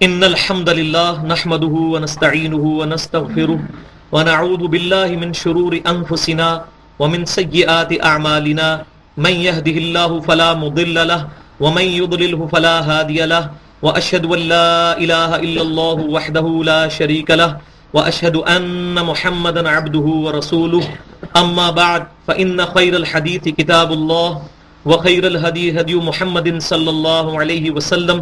إن الحمد لله نحمده ونستعينه ونستغفره ونعوذ بالله من شرور أنفسنا ومن سيئات أعمالنا من يهده الله فلا مضل له ومن يضلله فلا هادي له وأشهد أن لا إله إلا الله وحده لا شريك له وأشهد أن محمدا عبده ورسوله أما بعد فإن خير الحديث كتاب الله وخير الهدي هدي محمد صلى الله عليه وسلم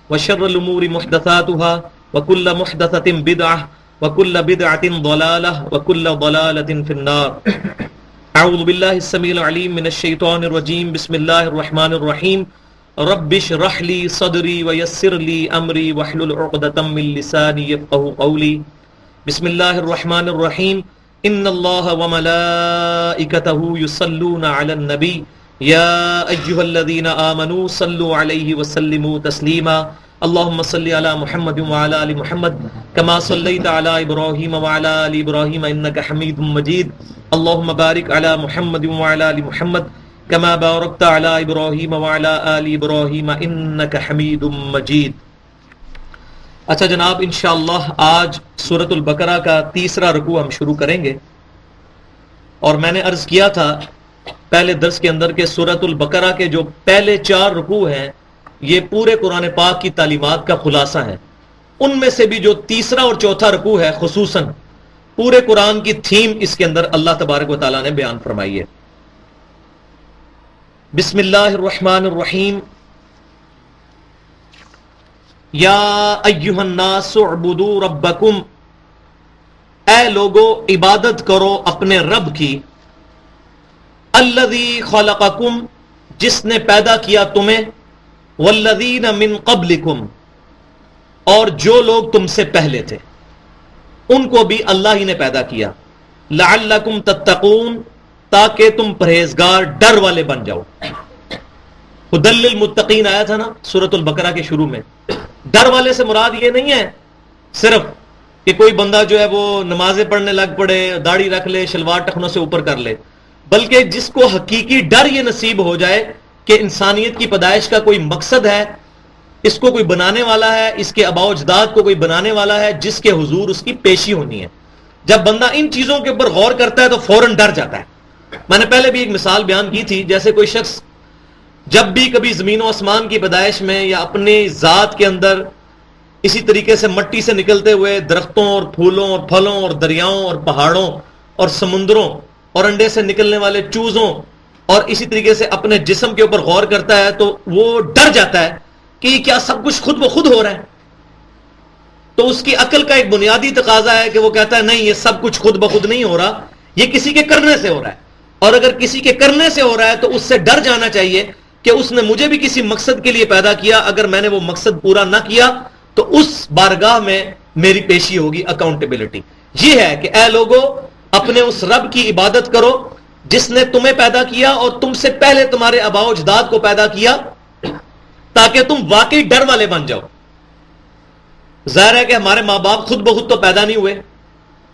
وشر الأمور محدثاتها وكل محدثة بدعة وكل بدعة ضلالة وكل ضلالة في النار. أعوذ بالله السميع العليم من الشيطان الرجيم. بسم الله الرحمن الرحيم. رب اشرح لي صدري ويسر لي أمري واحلل عقدة من لساني يفقهوا قولي. بسم الله الرحمن الرحيم. إن الله وملائكته يصلون على النبي يا أيها الذين آمنوا صلوا عليه وسلموا تسليما. اللهم صل على محمد وعلى آل محمد كما صليت على إبراهيم وعلى آل إبراهيم إنك حميد مجيد. اللهم بارك على محمد وعلى آل محمد كما باركت على إبراهيم وعلى آل إبراهيم إنك حميد مجيد. اچھا جناب، انشاءاللہ آج سورۃ البقرہ کا تیسرا رکوع ہم شروع کریں گے. اور میں نے عرض کیا تھا پہلے درس کے اندر کہ سورۃ البقرہ کے جو پہلے 4 رکوع ہیں یہ پورے قرآن پاک کی تعلیمات کا خلاصہ ہے. ان میں سے بھی جو تیسرا اور چوتھا رکوع ہے خصوصاً پورے قرآن کی تھیم اس کے اندر اللہ تبارک و تعالیٰ نے بیان فرمائی ہے. بسم اللہ الرحمن الرحیم. یا ایھا الناس اعبدوا ربکم، اے لوگو عبادت کرو اپنے رب کی. الذی خلقکم، جس نے پیدا کیا تمہیں. والذین من قبلکم، اور جو لوگ تم سے پہلے تھے ان کو بھی اللہ ہی نے پیدا کیا. لعلکم تتقون، تاکہ تم پرہیزگار ڈر والے بن جاؤ. ہدی للمتقین آیا تھا نا سورۃ البقرہ کے شروع میں. ڈر والے سے مراد یہ نہیں ہے صرف کہ کوئی بندہ جو ہے وہ نمازیں پڑھنے لگ پڑے، داڑھی رکھ لے، شلوار ٹخنوں سے اوپر کر لے، بلکہ جس کو حقیقی ڈر یہ نصیب ہو جائے کہ انسانیت کی پیدائش کا کوئی مقصد ہے، اس کو کوئی بنانے والا ہے، اس کے آباء و اجداد کو کوئی بنانے والا ہے جس کے حضور اس کی پیشی ہونی ہے. جب بندہ ان چیزوں کے اوپر غور کرتا ہے تو فوراً ڈر جاتا ہے. میں نے پہلے بھی ایک مثال بیان کی تھی، جیسے کوئی شخص جب بھی کبھی زمین و آسمان کی پیدائش میں یا اپنی ذات کے اندر اسی طریقے سے مٹی سے نکلتے ہوئے درختوں اور پھولوں اور پھلوں اور دریاؤں اور پہاڑوں اور سمندروں اور انڈے سے نکلنے والے چوزوں اور اسی طریقے سے اپنے جسم کے اوپر غور کرتا ہے تو وہ ڈر جاتا ہے کہ یہ کیا سب کچھ خود بخود ہو رہا ہے. تو اس کی عقل کا ایک بنیادی تقاضا ہے کہ وہ کہتا ہے نہیں، یہ سب کچھ خود بخود نہیں ہو رہا، یہ کسی کے کرنے سے ہو رہا ہے. اور اگر کسی کے کرنے سے ہو رہا ہے تو اس سے ڈر جانا چاہیے کہ اس نے مجھے بھی کسی مقصد کے لیے پیدا کیا، اگر میں نے وہ مقصد پورا نہ کیا تو اس بارگاہ میں میری پیشی ہوگی، اکاؤنٹیبلٹی. یہ ہے کہ اے لوگو اپنے اس رب کی عبادت کرو جس نے تمہیں پیدا کیا اور تم سے پہلے تمہارے آباء و اجداد کو پیدا کیا، تاکہ تم واقعی ڈر والے بن جاؤ. ظاہر ہے کہ ہمارے ماں باپ خود بخود تو پیدا نہیں ہوئے،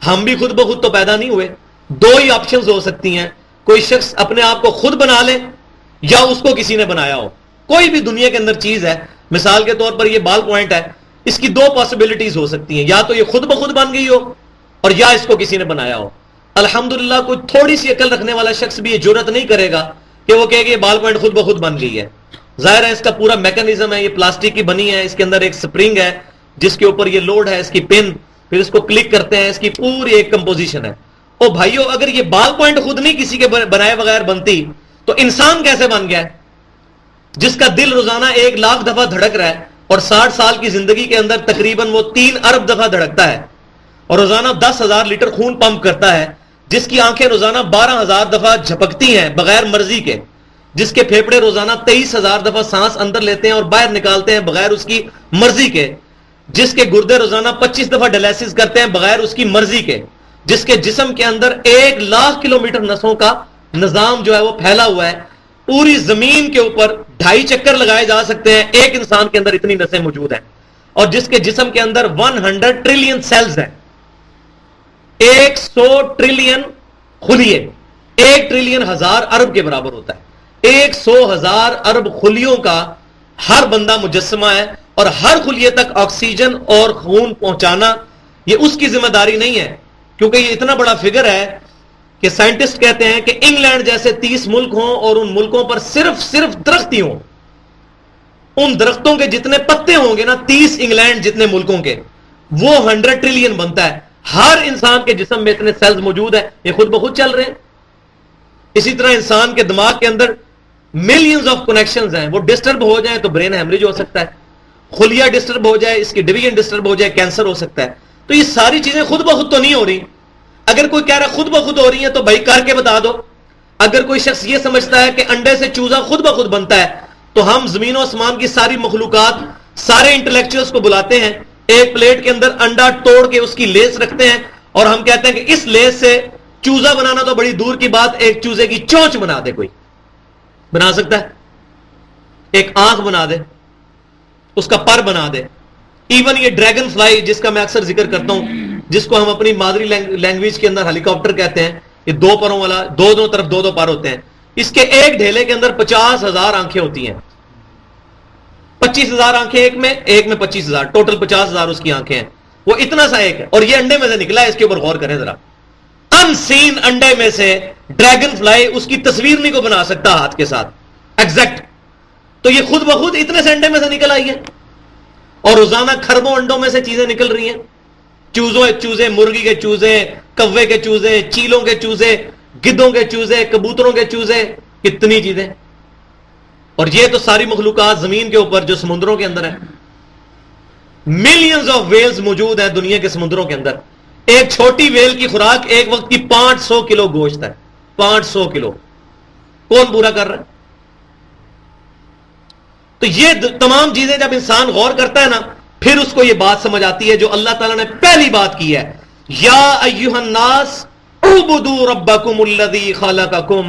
ہم بھی خود بخود تو پیدا نہیں ہوئے. 2 ہی آپشنز ہو سکتی ہیں، کوئی شخص اپنے آپ کو خود بنا لے یا اس کو کسی نے بنایا ہو. کوئی بھی دنیا کے اندر چیز ہے، مثال کے طور پر یہ بال پوائنٹ ہے، اس کی 2 پاسبلٹیز ہو سکتی ہیں، یا تو یہ خود بخود بن گئی ہو اور یا اس کو کسی نے بنایا ہو. الحمدللہ کوئی تھوڑی سی عقل رکھنے والا شخص بھی یہ جرات نہیں کرے گا کہ وہ کہے کہ یہ بال پوائنٹ خود بخود بن گئی ہے. ظاہر ہے اس کا پورا میکانزم ہے، یہ پلاسٹک کی بنی ہے، اس کے اندر ایک سپرنگ ہے جس کے اوپر یہ لوڈ ہے، اس کی پن، پھر اس کو کلک کرتے ہیں، اس کی پوری ایک کمپوزیشن ہے. او بھائیو، اگر یہ بال پوائنٹ خود نہیں کسی کے بنائے بغیر بنتی تو انسان کیسے بن گیا ہے جس کا دل روزانہ 1 لاکھ دفعہ دھڑک رہا ہے اور 60 سال کی زندگی کے اندر تقریباً وہ 3 ارب دفعہ دھڑکتا ہے اور روزانہ 10,000 لیٹر خون پمپ کرتا ہے، جس کی آنکھیں روزانہ 12,000 دفعہ جھپکتی ہیں بغیر مرضی کے، جس کے پھیپڑے روزانہ 23,000 دفعہ سانس اندر لیتے ہیں اور باہر نکالتے ہیں بغیر اس کی مرضی کے، جس کے گردے روزانہ 25 دفعہ ڈائلیسس کرتے ہیں بغیر اس کی مرضی کے، جس کے جسم کے اندر 1 لاکھ کلومیٹر نسوں کا نظام جو ہے وہ پھیلا ہوا ہے. پوری زمین کے اوپر 2.5 چکر لگائے جا سکتے ہیں، ایک انسان کے اندر اتنی نسیں موجود ہیں، اور جس کے جسم کے اندر 100 ٹریلین سیلز ہیں. 100 ٹریلین خلیے 1 ٹریلین 1000 ارب کے برابر ہوتا ہے. 100,000 ارب خلیوں کا ہر بندہ مجسمہ ہے، اور ہر خلیے تک آکسیجن اور خون پہنچانا یہ اس کی ذمہ داری نہیں ہے، کیونکہ یہ اتنا بڑا فگر ہے کہ سائنٹسٹ کہتے ہیں کہ انگلینڈ جیسے 30 ملک ہوں اور ان ملکوں پر صرف درخت ہی ہوں، ان درختوں کے جتنے پتے ہوں گے نا 30 انگلینڈ جتنے ملکوں کے، وہ 100 ٹریلین بنتا ہے. ہر انسان کے جسم میں اتنے سیلز موجود ہیں، یہ خود بخود چل رہے ہیں. اسی طرح انسان کے دماغ کے اندر ملینز آف کنیکشنز ہیں، وہ ڈسٹرب ہو جائیں تو برین ہیمریج ہو سکتا ہے، خلیہ ڈسٹرب ہو جائے، اس کی ڈویژن ڈسٹرب ہو جائے، کینسر ہو سکتا ہے. تو یہ ساری چیزیں خود بخود تو نہیں ہو رہی. اگر کوئی کہہ رہا ہے خود بخود ہو رہی ہیں تو بھائی کر کے بتا دو. اگر کوئی شخص یہ سمجھتا ہے کہ انڈے سے چوزا خود بخود بنتا ہے، تو ہم زمین و آسمان کی ساری مخلوقات، سارے انٹلیکچوئلز کو بلاتے ہیں، ایک پلیٹ کے اندر انڈا توڑ کے اس کی لیس رکھتے ہیں، اور ہم کہتے ہیں کہ اس لیس سے چوزا بنانا تو بڑی دور کی بات، ایک چوزے کی چونچ بنا دے. کوئی بنا سکتا ہے؟ ایک آنکھ بنا دے، اس کا پر بنا دے. ایون یہ ڈریگن فلائی جس کا میں اکثر ذکر کرتا ہوں، جس کو ہم اپنی مادری لینگویج کے اندر ہیلی کاپٹر کہتے ہیں، یہ 2 پروں والا، دو طرف 2 پر ہوتے ہیں. اس کے ایک ڈھیلے کے اندر 50,000 آنکھیں ہوتی ہیں. 25,000 آنکھیں ایک میں 25,000، ٹوٹل 50,000 اس کی آنکھیں ہیں. وہ اتنا سا ایک ہے، اور یہ انڈے میں سے نکلا ہے. اس کے اوپر غور کریں ذرا. ان سین انڈے میں سے ڈریگن فلائی اس کی تصویر نہیں کو بنا سکتا ہاتھ کے ساتھ ایگزیکٹ. تو یہ خود بخود اتنے سے انڈے میں سے نکل آئی ہے، اور روزانہ کھربوں انڈوں میں سے چیزیں نکل رہی ہیں. چوزے، مرغی کے چوزے، کوے کے چوزے، چیلوں کے چوزے، گدوں کے چوزے، کبوتروں کے چوزے، کتنی چیزیں. اور یہ تو ساری مخلوقات زمین کے اوپر جو سمندروں کے اندر ہیں. ملینز آف ویلز موجود ہیں دنیا کے سمندروں کے اندر. ایک چھوٹی ویل کی خوراک ایک وقت کی 500 کلو گوشت ہے. 500 کلو کون پورا کر رہا ہے؟ تو یہ تمام چیزیں جب انسان غور کرتا ہے نا، پھر اس کو یہ بات سمجھ آتی ہے جو اللہ تعالیٰ نے پہلی بات کی ہے، یا ایھا الناس اعبدوا ربکم الذی خلقکم.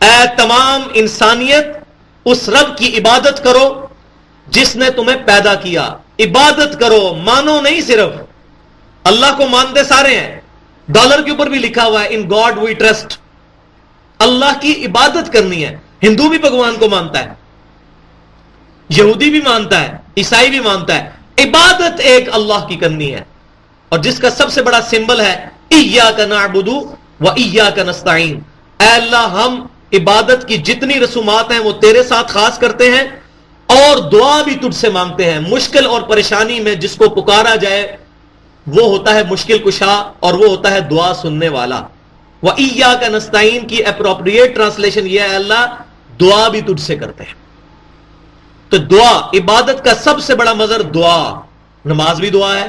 اے تمام انسانیت، اس رب کی عبادت کرو جس نے تمہیں پیدا کیا. عبادت کرو، مانو نہیں. صرف اللہ کو مانتے سارے ہیں، ڈالر کے اوپر بھی لکھا ہوا ہے ان گاڈ وی ٹرسٹ. اللہ کی عبادت کرنی ہے. ہندو بھی بھگوان کو مانتا ہے، یہودی بھی مانتا ہے، عیسائی بھی مانتا ہے. عبادت ایک اللہ کی کرنی ہے، اور جس کا سب سے بڑا سمبل ہے ایاک نعبد و ایاک نستعین. اے اللہ، ہم عبادت کی جتنی رسومات ہیں وہ تیرے ساتھ خاص کرتے ہیں، اور دعا بھی تجھ سے مانگتے ہیں. مشکل اور پریشانی میں جس کو پکارا جائے وہ ہوتا ہے مشکل کشا، اور وہ ہوتا ہے دعا سننے والا. وَإِيَّاكَ نَسْتَعِينَ کی اپروپریٹ ٹرانسلیشن یہ ہے، اللہ دعا بھی تجھ سے کرتے ہیں. تو دعا، عبادت کا سب سے بڑا مظہر دعا. نماز بھی دعا ہے،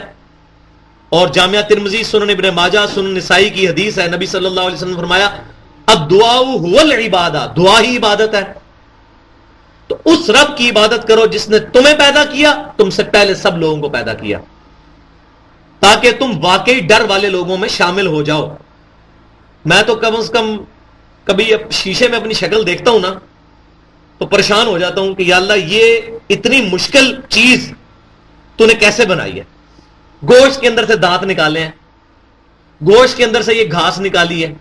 اور جامعہ ترمذی، سنن ابن ماجہ، سنن نسائی کی حدیث ہے، نبی صلی اللہ علیہ وسلم نے فرمایا الدعاء هو العبادہ، دعا ہی عبادت ہے. تو اس رب کی عبادت کرو جس نے تمہیں پیدا کیا، تم سے پہلے سب لوگوں کو پیدا کیا، تاکہ تم واقعی ڈر والے لوگوں میں شامل ہو جاؤ. میں تو کم از کم کبھی شیشے میں اپنی شکل دیکھتا ہوں نا تو پریشان ہو جاتا ہوں کہ یا اللہ، یہ اتنی مشکل چیز تو نے کیسے بنائی ہے. گوشت کے اندر سے دانت نکالے ہیں، گوشت کے اندر سے یہ گھاس نکالی ہے،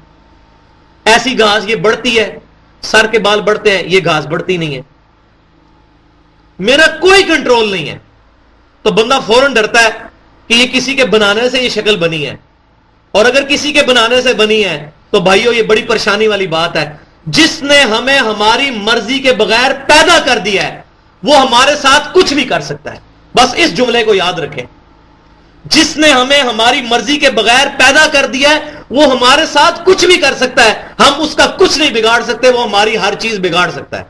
ایسی گھاس یہ بڑھتی ہے، سر کے بال بڑھتے ہیں، یہ گھاس بڑھتی نہیں ہے. میرا کوئی کنٹرول نہیں ہے. تو بندہ فوراً ڈرتا ہے کہ یہ کسی کے بنانے سے یہ شکل بنی ہے، اور اگر کسی کے بنانے سے بنی ہے تو بھائیو یہ بڑی پریشانی والی بات ہے. جس نے ہمیں ہماری مرضی کے بغیر پیدا کر دیا ہے وہ ہمارے ساتھ کچھ بھی کر سکتا ہے. بس اس جملے کو یاد رکھیں، جس نے ہمیں ہماری مرضی کے بغیر پیدا کر دیا ہے وہ ہمارے ساتھ کچھ بھی کر سکتا ہے. ہم اس کا کچھ نہیں بگاڑ سکتے، وہ ہماری ہر چیز بگاڑ سکتا ہے.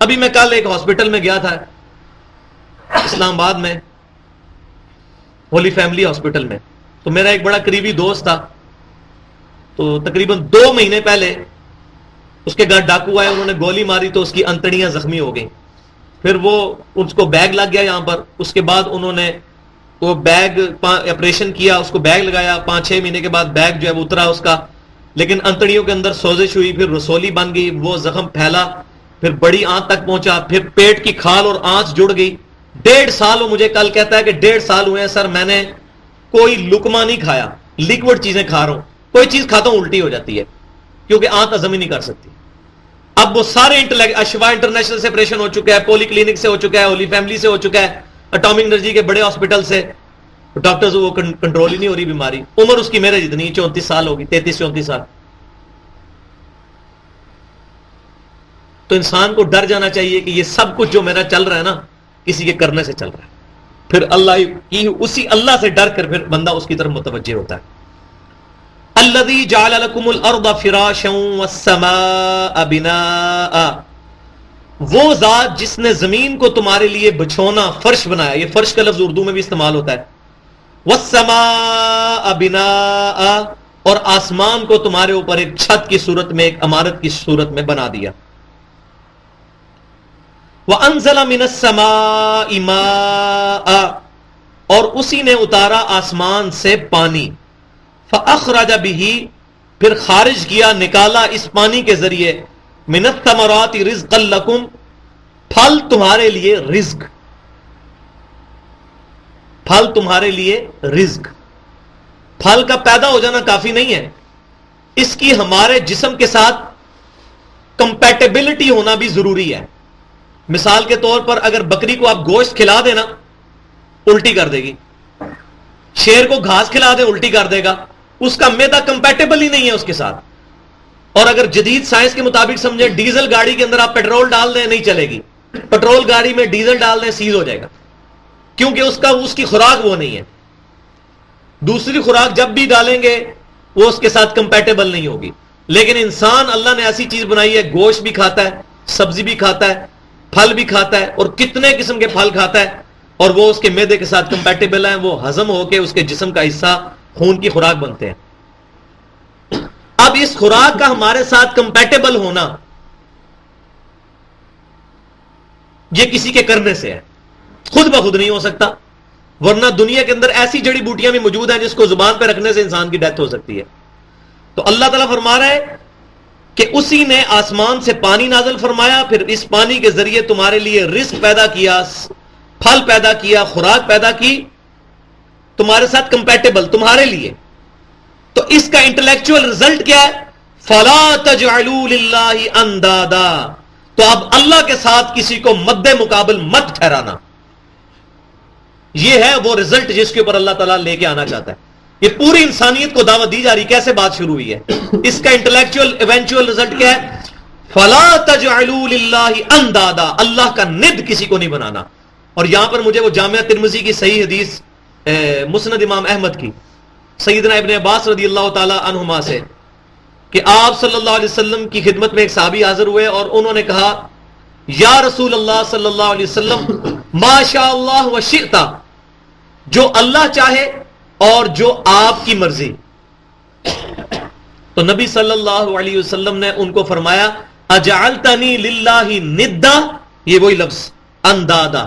ابھی میں کل ایک ہاسپٹل میں گیا تھا اسلام آباد میں، ہولی فیملی ہاسپٹل میں. تو میرا ایک بڑا قریبی دوست تھا، تو تقریباً 2 مہینے پہلے اس کے گھر ڈاکو آئے، انہوں نے گولی ماری تو اس کی انتڑیاں زخمی ہو گئیں. پھر وہ اس کو بیگ لگ گیا یہاں پر. اس کے بعد انہوں نے وہ بیگ آپریشن کیا، اس کو بیگ لگایا. 5-6 مہینے کے بعد بیگ جو ہے وہ اترا اس کا، لیکن انتڑیوں کے اندر سوزش ہوئی، پھر رسولی بن گئی، وہ زخم پھیلا، پھر بڑی آنت تک پہنچا، پھر پیٹ کی کھال اور آنت جڑ گئی. 1.5 سال وہ مجھے کل کہتا ہے کہ 1.5 سال ہوئے ہیں سر، میں نے کوئی لقمہ نہیں کھایا، لیکوڈ چیزیں کھا رہا ہوں. کوئی چیز کھاتا ہوں الٹی ہو جاتی ہے، کیونکہ آنت ہضم ہی نہیں کر سکتی. اب وہ سارے اشوا انٹرنیشنل سے آپریشن ہو چکا ہے، پولی کلینک سے ہو چکا ہے، ہولی فیملی سے ہو چکا ہے، اٹامک انرجی کے بڑے ہاسپٹل سے، ڈاکٹرز وہ کنٹرول ہی نہیں ہو رہی بیماری. عمر اس کی میرے جتنی 34 سال ہوگی، 33-34 سال. تو انسان کو ڈر جانا چاہیے کہ یہ سب کچھ جو میرا چل رہا ہے نا کسی کے کرنے سے چل رہا ہے. پھر اللہ کی اسی اللہ سے ڈر کر پھر بندہ اس کی طرف متوجہ ہوتا ہے. الذی جعل لکم الارض فراشا والسماء بناء، وہ ذات جس نے زمین کو تمہارے لیے بچھونا فرش بنایا. یہ فرش کا لفظ اردو میں بھی استعمال ہوتا ہے. والسماء بناء، اور آسمان کو تمہارے اوپر ایک چھت کی صورت میں، ایک عمارت کی صورت میں بنا دیا. وَأَنزَلَ مِنَ السَّمَاءِ مَاءً، اور اسی نے اتارا آسمان سے پانی. فَأَخْرَجَ بِهِ، پھر خارج کیا، نکالا اس پانی کے ذریعے، مِنَ الثَّمَرَاتِ رِزْقًا لَكُمْ، پھل تمہارے لیے رزق. پھل تمہارے لیے رزق. پھل کا پیدا ہو جانا کافی نہیں ہے، اس کی ہمارے جسم کے ساتھ کمپیٹیبلٹی ہونا بھی ضروری ہے. مثال کے طور پر اگر بکری کو آپ گوشت کھلا دیں نا الٹی کر دے گی، شیر کو گھاس کھلا دیں الٹی کر دے گا، اس کا معدہ کمپیٹیبل ہی نہیں ہے اس کے ساتھ. اور اگر جدید سائنس کے مطابق سمجھیں، ڈیزل گاڑی کے اندر آپ پیٹرول ڈال دیں نہیں چلے گی، پیٹرول گاڑی میں ڈیزل ڈال دیں سیز ہو جائے گا، کیونکہ اس کی خوراک وہ نہیں ہے. دوسری خوراک جب بھی ڈالیں گے وہ اس کے ساتھ کمپیٹیبل نہیں ہوگی. لیکن انسان اللہ نے ایسی چیز بنائی ہے، گوشت بھی کھاتا ہے، سبزی بھی کھاتا ہے، پھل بھی کھاتا ہے، اور کتنے قسم کے پھل کھاتا ہے، اور وہ اس کے معدے کے ساتھ کمپیٹیبل ہیں، وہ ہضم ہو کے اس کے جسم کا حصہ خون کی خوراک بنتے ہیں. اب اس خوراک کا ہمارے ساتھ کمپیٹیبل ہونا یہ کسی کے کرنے سے ہے، خود بخود نہیں ہو سکتا. ورنہ دنیا کے اندر ایسی جڑی بوٹیاں بھی موجود ہیں جس کو زبان پہ رکھنے سے انسان کی ڈیتھ ہو سکتی ہے. تو اللہ تعالیٰ فرما رہا ہے کہ اسی نے آسمان سے پانی نازل فرمایا، پھر اس پانی کے ذریعے تمہارے لیے رزق پیدا کیا، پھل پیدا کیا، خوراک پیدا کی، تمہارے ساتھ کمپیٹیبل تمہارے لیے. تو اس کا انٹلیکچوئل رزلٹ کیا ہے؟ فَلَا تَجْعَلُوا لِلَّهِ أَنْدَادًا، تو اب اللہ کے ساتھ کسی کو مد مقابل مت ٹھہرانا. یہ ہے وہ رزلٹ جس کے اوپر اللہ تعالیٰ لے کے آنا چاہتا ہے. یہ پوری انسانیت کو دعوت دی جا رہی. کیسے بات شروع ہوئی ہے؟ اس کا انٹلیکچوئل ایونچوئل رزلٹ کیا ہے؟ فَلَا تَجْعَلُوا لِلَّهِ أَنْدَادًا، اللہ کا ند کسی کو نہیں بنانا. اور یہاں پر مجھے وہ جامعہ ترمذی کی صحیح حدیث مسند امام احمد کی سیدنا ابن عباس رضی اللہ تعالی عنہما سے کہ آپ صلی اللہ علیہ وسلم کی خدمت میں ایک صحابی حاضر ہوئے اور انہوں نے کہا یا رسول اللہ صلی اللہ علیہ وسلم ما شاء اللہ و شئت، جو اللہ چاہے اور جو آپ کی مرضی. تو نبی صلی اللہ علیہ وسلم نے ان کو فرمایا اجعلتنی للہ ندا، یہ وہی لفظ اندادا،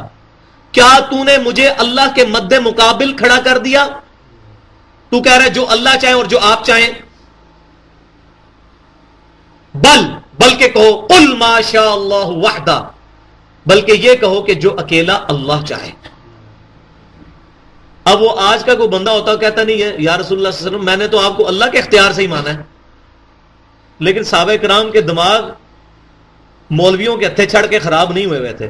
کیا تو نے مجھے اللہ کے مد مقابل کھڑا کر دیا؟ تو کہہ رہا ہے جو اللہ چاہے اور جو آپ چاہیں. بلکہ کہو قل ما شاء اللہ وحدہ، بلکہ یہ کہو کہ جو اکیلا اللہ چاہے. اب وہ آج کا کوئی بندہ ہوتا ہے کہتا نہیں ہے یا رسول اللہ صلی اللہ علیہ وسلم میں نے تو آپ کو اللہ کے اختیار سے ہی مانا ہے. لیکن صحابہ کرام کے دماغ مولویوں کے ہتھے چھڑ کے خراب نہیں ہوئے تھے.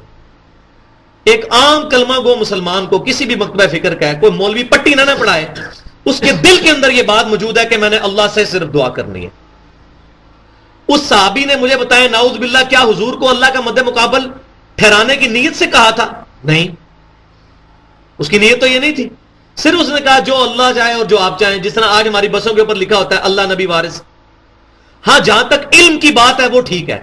ایک عام کلمہ گو مسلمان کو کسی بھی مکتبہ فکر کا ہے، کوئی مولوی پٹی نہ پڑھائے، اس کے دل کے اندر یہ بات موجود ہے کہ میں نے اللہ سے صرف دعا کرنی ہے. اس صحابی نے مجھے بتایا نعوذ باللہ کیا حضور کو اللہ کا مد مقابل ٹھہرانے کی نیت سے کہا تھا؟ نہیں، اس کی نیت تو یہ نہیں تھی. صرف اس نے کہا جو اللہ چاہے اور جو آپ چاہیں، جس طرح آج ہماری بسوں کے اوپر لکھا ہوتا ہے اللہ نبی وارث. ہاں جہاں تک علم کی بات ہے وہ ٹھیک ہے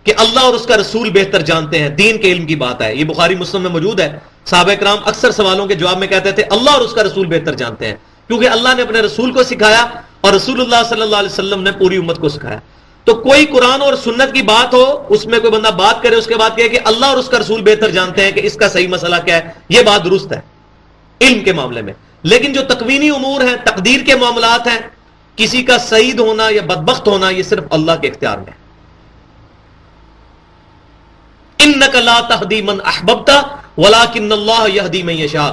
کہ اللہ اور اس کا رسول بہتر جانتے ہیں، دین کے علم کی بات ہے، یہ بخاری مسلم میں موجود ہے. صحابہ کرام اکثر سوالوں کے جواب میں کہتے تھے اللہ اور اس کا رسول بہتر جانتے ہیں، کیونکہ اللہ نے اپنے رسول کو سکھایا اور رسول اللہ صلی اللہ علیہ وسلم نے پوری امت کو سکھایا. تو کوئی قرآن اور سنت کی بات ہو، اس میں کوئی بندہ بات کرے، اس کے بعد کہے کہ اللہ اور اس کا رسول بہتر جانتے ہیں کہ اس کا صحیح مسئلہ کیا ہے، یہ بات درست ہے علم کے معاملے میں. لیکن جو تکوینی امور ہیں، تقدیر کے معاملات ہیں، کسی کا سعید ہونا یا بدبخت ہونا یہ صرف اللہ کے اختیار میں ہے. انک لا تہدی من احببت ولکن اللہ یہدی من یشاء.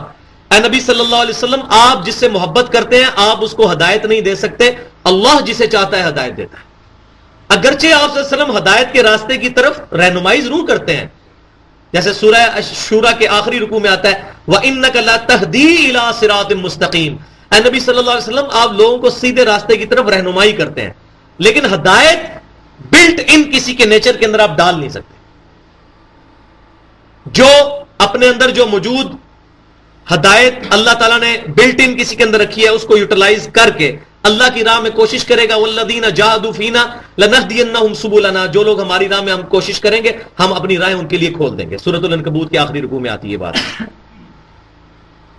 اے نبی صلی اللہ علیہ وسلم، آپ جس سے محبت کرتے ہیں آپ اس کو ہدایت نہیں دے سکتے، اللہ جسے چاہتا ہے ہدایت دیتا ہے. اگرچہ آپ صلی اللہ علیہ وسلم ہدایت کے راستے کی طرف رہنمائی ضرور کرتے ہیں، جیسے سورہ شورا کے آخری رکوع میں آتا ہے وَإِنَّكَ لَتَهْدِي إِلَىٰ صِرَاطٍ مُسْتَقِيمٍ، اے نبی صلی اللہ علیہ وسلم آپ لوگوں کو سیدھے راستے کی طرف رہنمائی کرتے ہیں، لیکن ہدایت بلٹ ان کسی کے نیچر کے اندر آپ ڈال نہیں سکتے۔ جو اپنے اندر جو موجود ہدایت اللہ تعالیٰ نے بلٹ ان کسی کے اندر رکھی ہے، اس کو یوٹیلائز کر کے اللہ کی راہ میں کوشش کرے گا، وَالَّذِينَ جَاهَدُوا فِينَا لَنَهْدِيَنَّهُمْ سُبُلَنَا، جو لوگ ہماری راہ میں ہم کوشش کریں گے ہم اپنی راہیں ان کے لیے کھول دیں گے۔ سورۃ العنکبوت کے آخری رکوع میں آتی ہے بات۔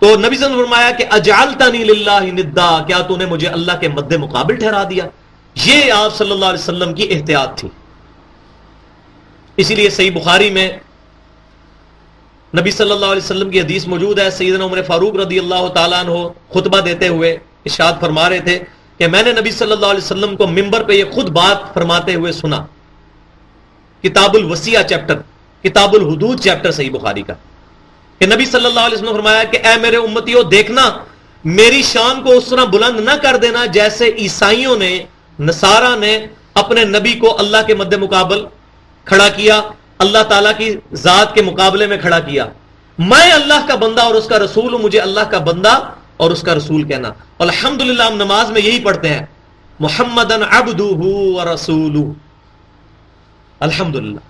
تو نبی صلی اللہ علیہ وسلم نے فرمایا کہ اجعلتنی للہ ندا، کیا تو نے مجھے اللہ کے مد مقابل ٹھہرا دیا؟ یہ آپ صلی اللہ علیہ وسلم کی احتیاط تھی۔ اسی لیے صحیح بخاری میں نبی صلی اللہ علیہ وسلم کی حدیث موجود ہے، سیدنا عمر فاروق رضی اللہ تعالیٰ عنہ خطبہ دیتے ہوئے ارشاد فرما رہے تھے کہ میں نے نبی صلی اللہ علیہ وسلم کو ممبر پہ یہ خود بات فرماتے ہوئے سنا، کتاب الوصیہ چیپٹر، کتاب الحدود چیپٹر صحیح بخاری کا، کہ نبی صلی اللہ علیہ وسلم نے فرمایا کہ اے میرے امتیوں، دیکھنا میری شان کو اس طرح بلند نہ کر دینا جیسے عیسائیوں نے، نصارہ نے اپنے نبی کو اللہ کے مد مقابل کھڑا کیا، اللہ تعالیٰ کی ذات کے مقابلے میں کھڑا کیا۔ میں اللہ کا بندہ اور اس کا رسول ہوں، مجھے اللہ کا بندہ اور اس کا رسول کہنا۔ الحمدللہ ہم نماز میں یہی پڑھتے ہیں، محمدن عبدہ ورسولہ، الحمدللہ۔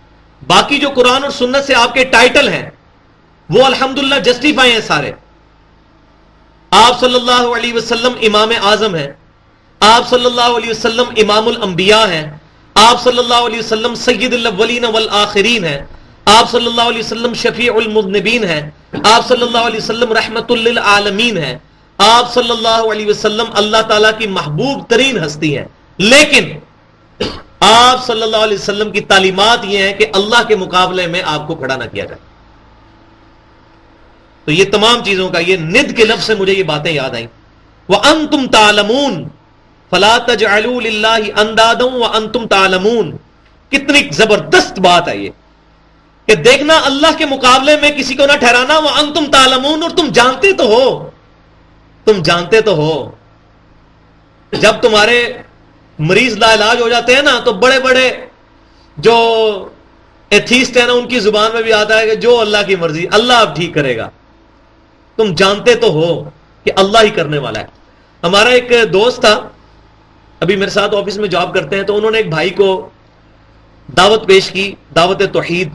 باقی جو قرآن اور سنت سے آپ کے ٹائٹل ہیں وہ الحمدللہ جسٹیفائی ہیں سارے۔ آپ صلی اللہ علیہ وسلم امام اعظم ہیں، آپ صلی اللہ علیہ وسلم امام الانبیاء ہیں، آپ صلی اللہ علیہ وسلم سید الاولین والآخرین ہیں، آپ صلی اللہ علیہ وسلم شفیع المذنبین ہیں، آپ صلی اللہ علیہ وسلم رحمت للعالمین ہیں، آپ صلی اللہ علیہ وسلم اللہ تعالیٰ کی محبوب ترین ہستی ہیں، لیکن آپ صلی اللہ علیہ وسلم کی تعلیمات یہ ہیں کہ اللہ کے مقابلے میں آپ کو کھڑا نہ کیا جائے۔ تو یہ تمام چیزوں کا، یہ ند کے لفظ سے مجھے یہ باتیں یاد آئیں۔ وَأَنْتُمْ تَعْلَمُونَ فَلَا تَجْعَلُوا لِلَّهِ أَنْدَادًا وَأَنْتُمْ تَعْلَمُونَ، کتنی زبردست بات ہے یہ کہ دیکھنا اللہ کے مقابلے میں کسی کو نہ ٹھہرانا، وَأَنْتُمْ تَعْلَمُونَ، اور تم جانتے تو ہو، تم جانتے تو ہو۔ جب تمہارے مریض لا علاج ہو جاتے ہیں نا تو بڑے بڑے جو ایتھیسٹ ہیں نا ان کی زبان میں بھی آتا ہے کہ جو اللہ کی مرضی، اللہ اب ٹھیک کرے گا۔ تم جانتے تو ہو کہ اللہ ہی کرنے والا ہے۔ ہمارا ایک دوست تھا، ابھی میرے ساتھ آفس میں جاب کرتے ہیں، تو انہوں نے ایک بھائی کو دعوت پیش کی، دعوت توحید۔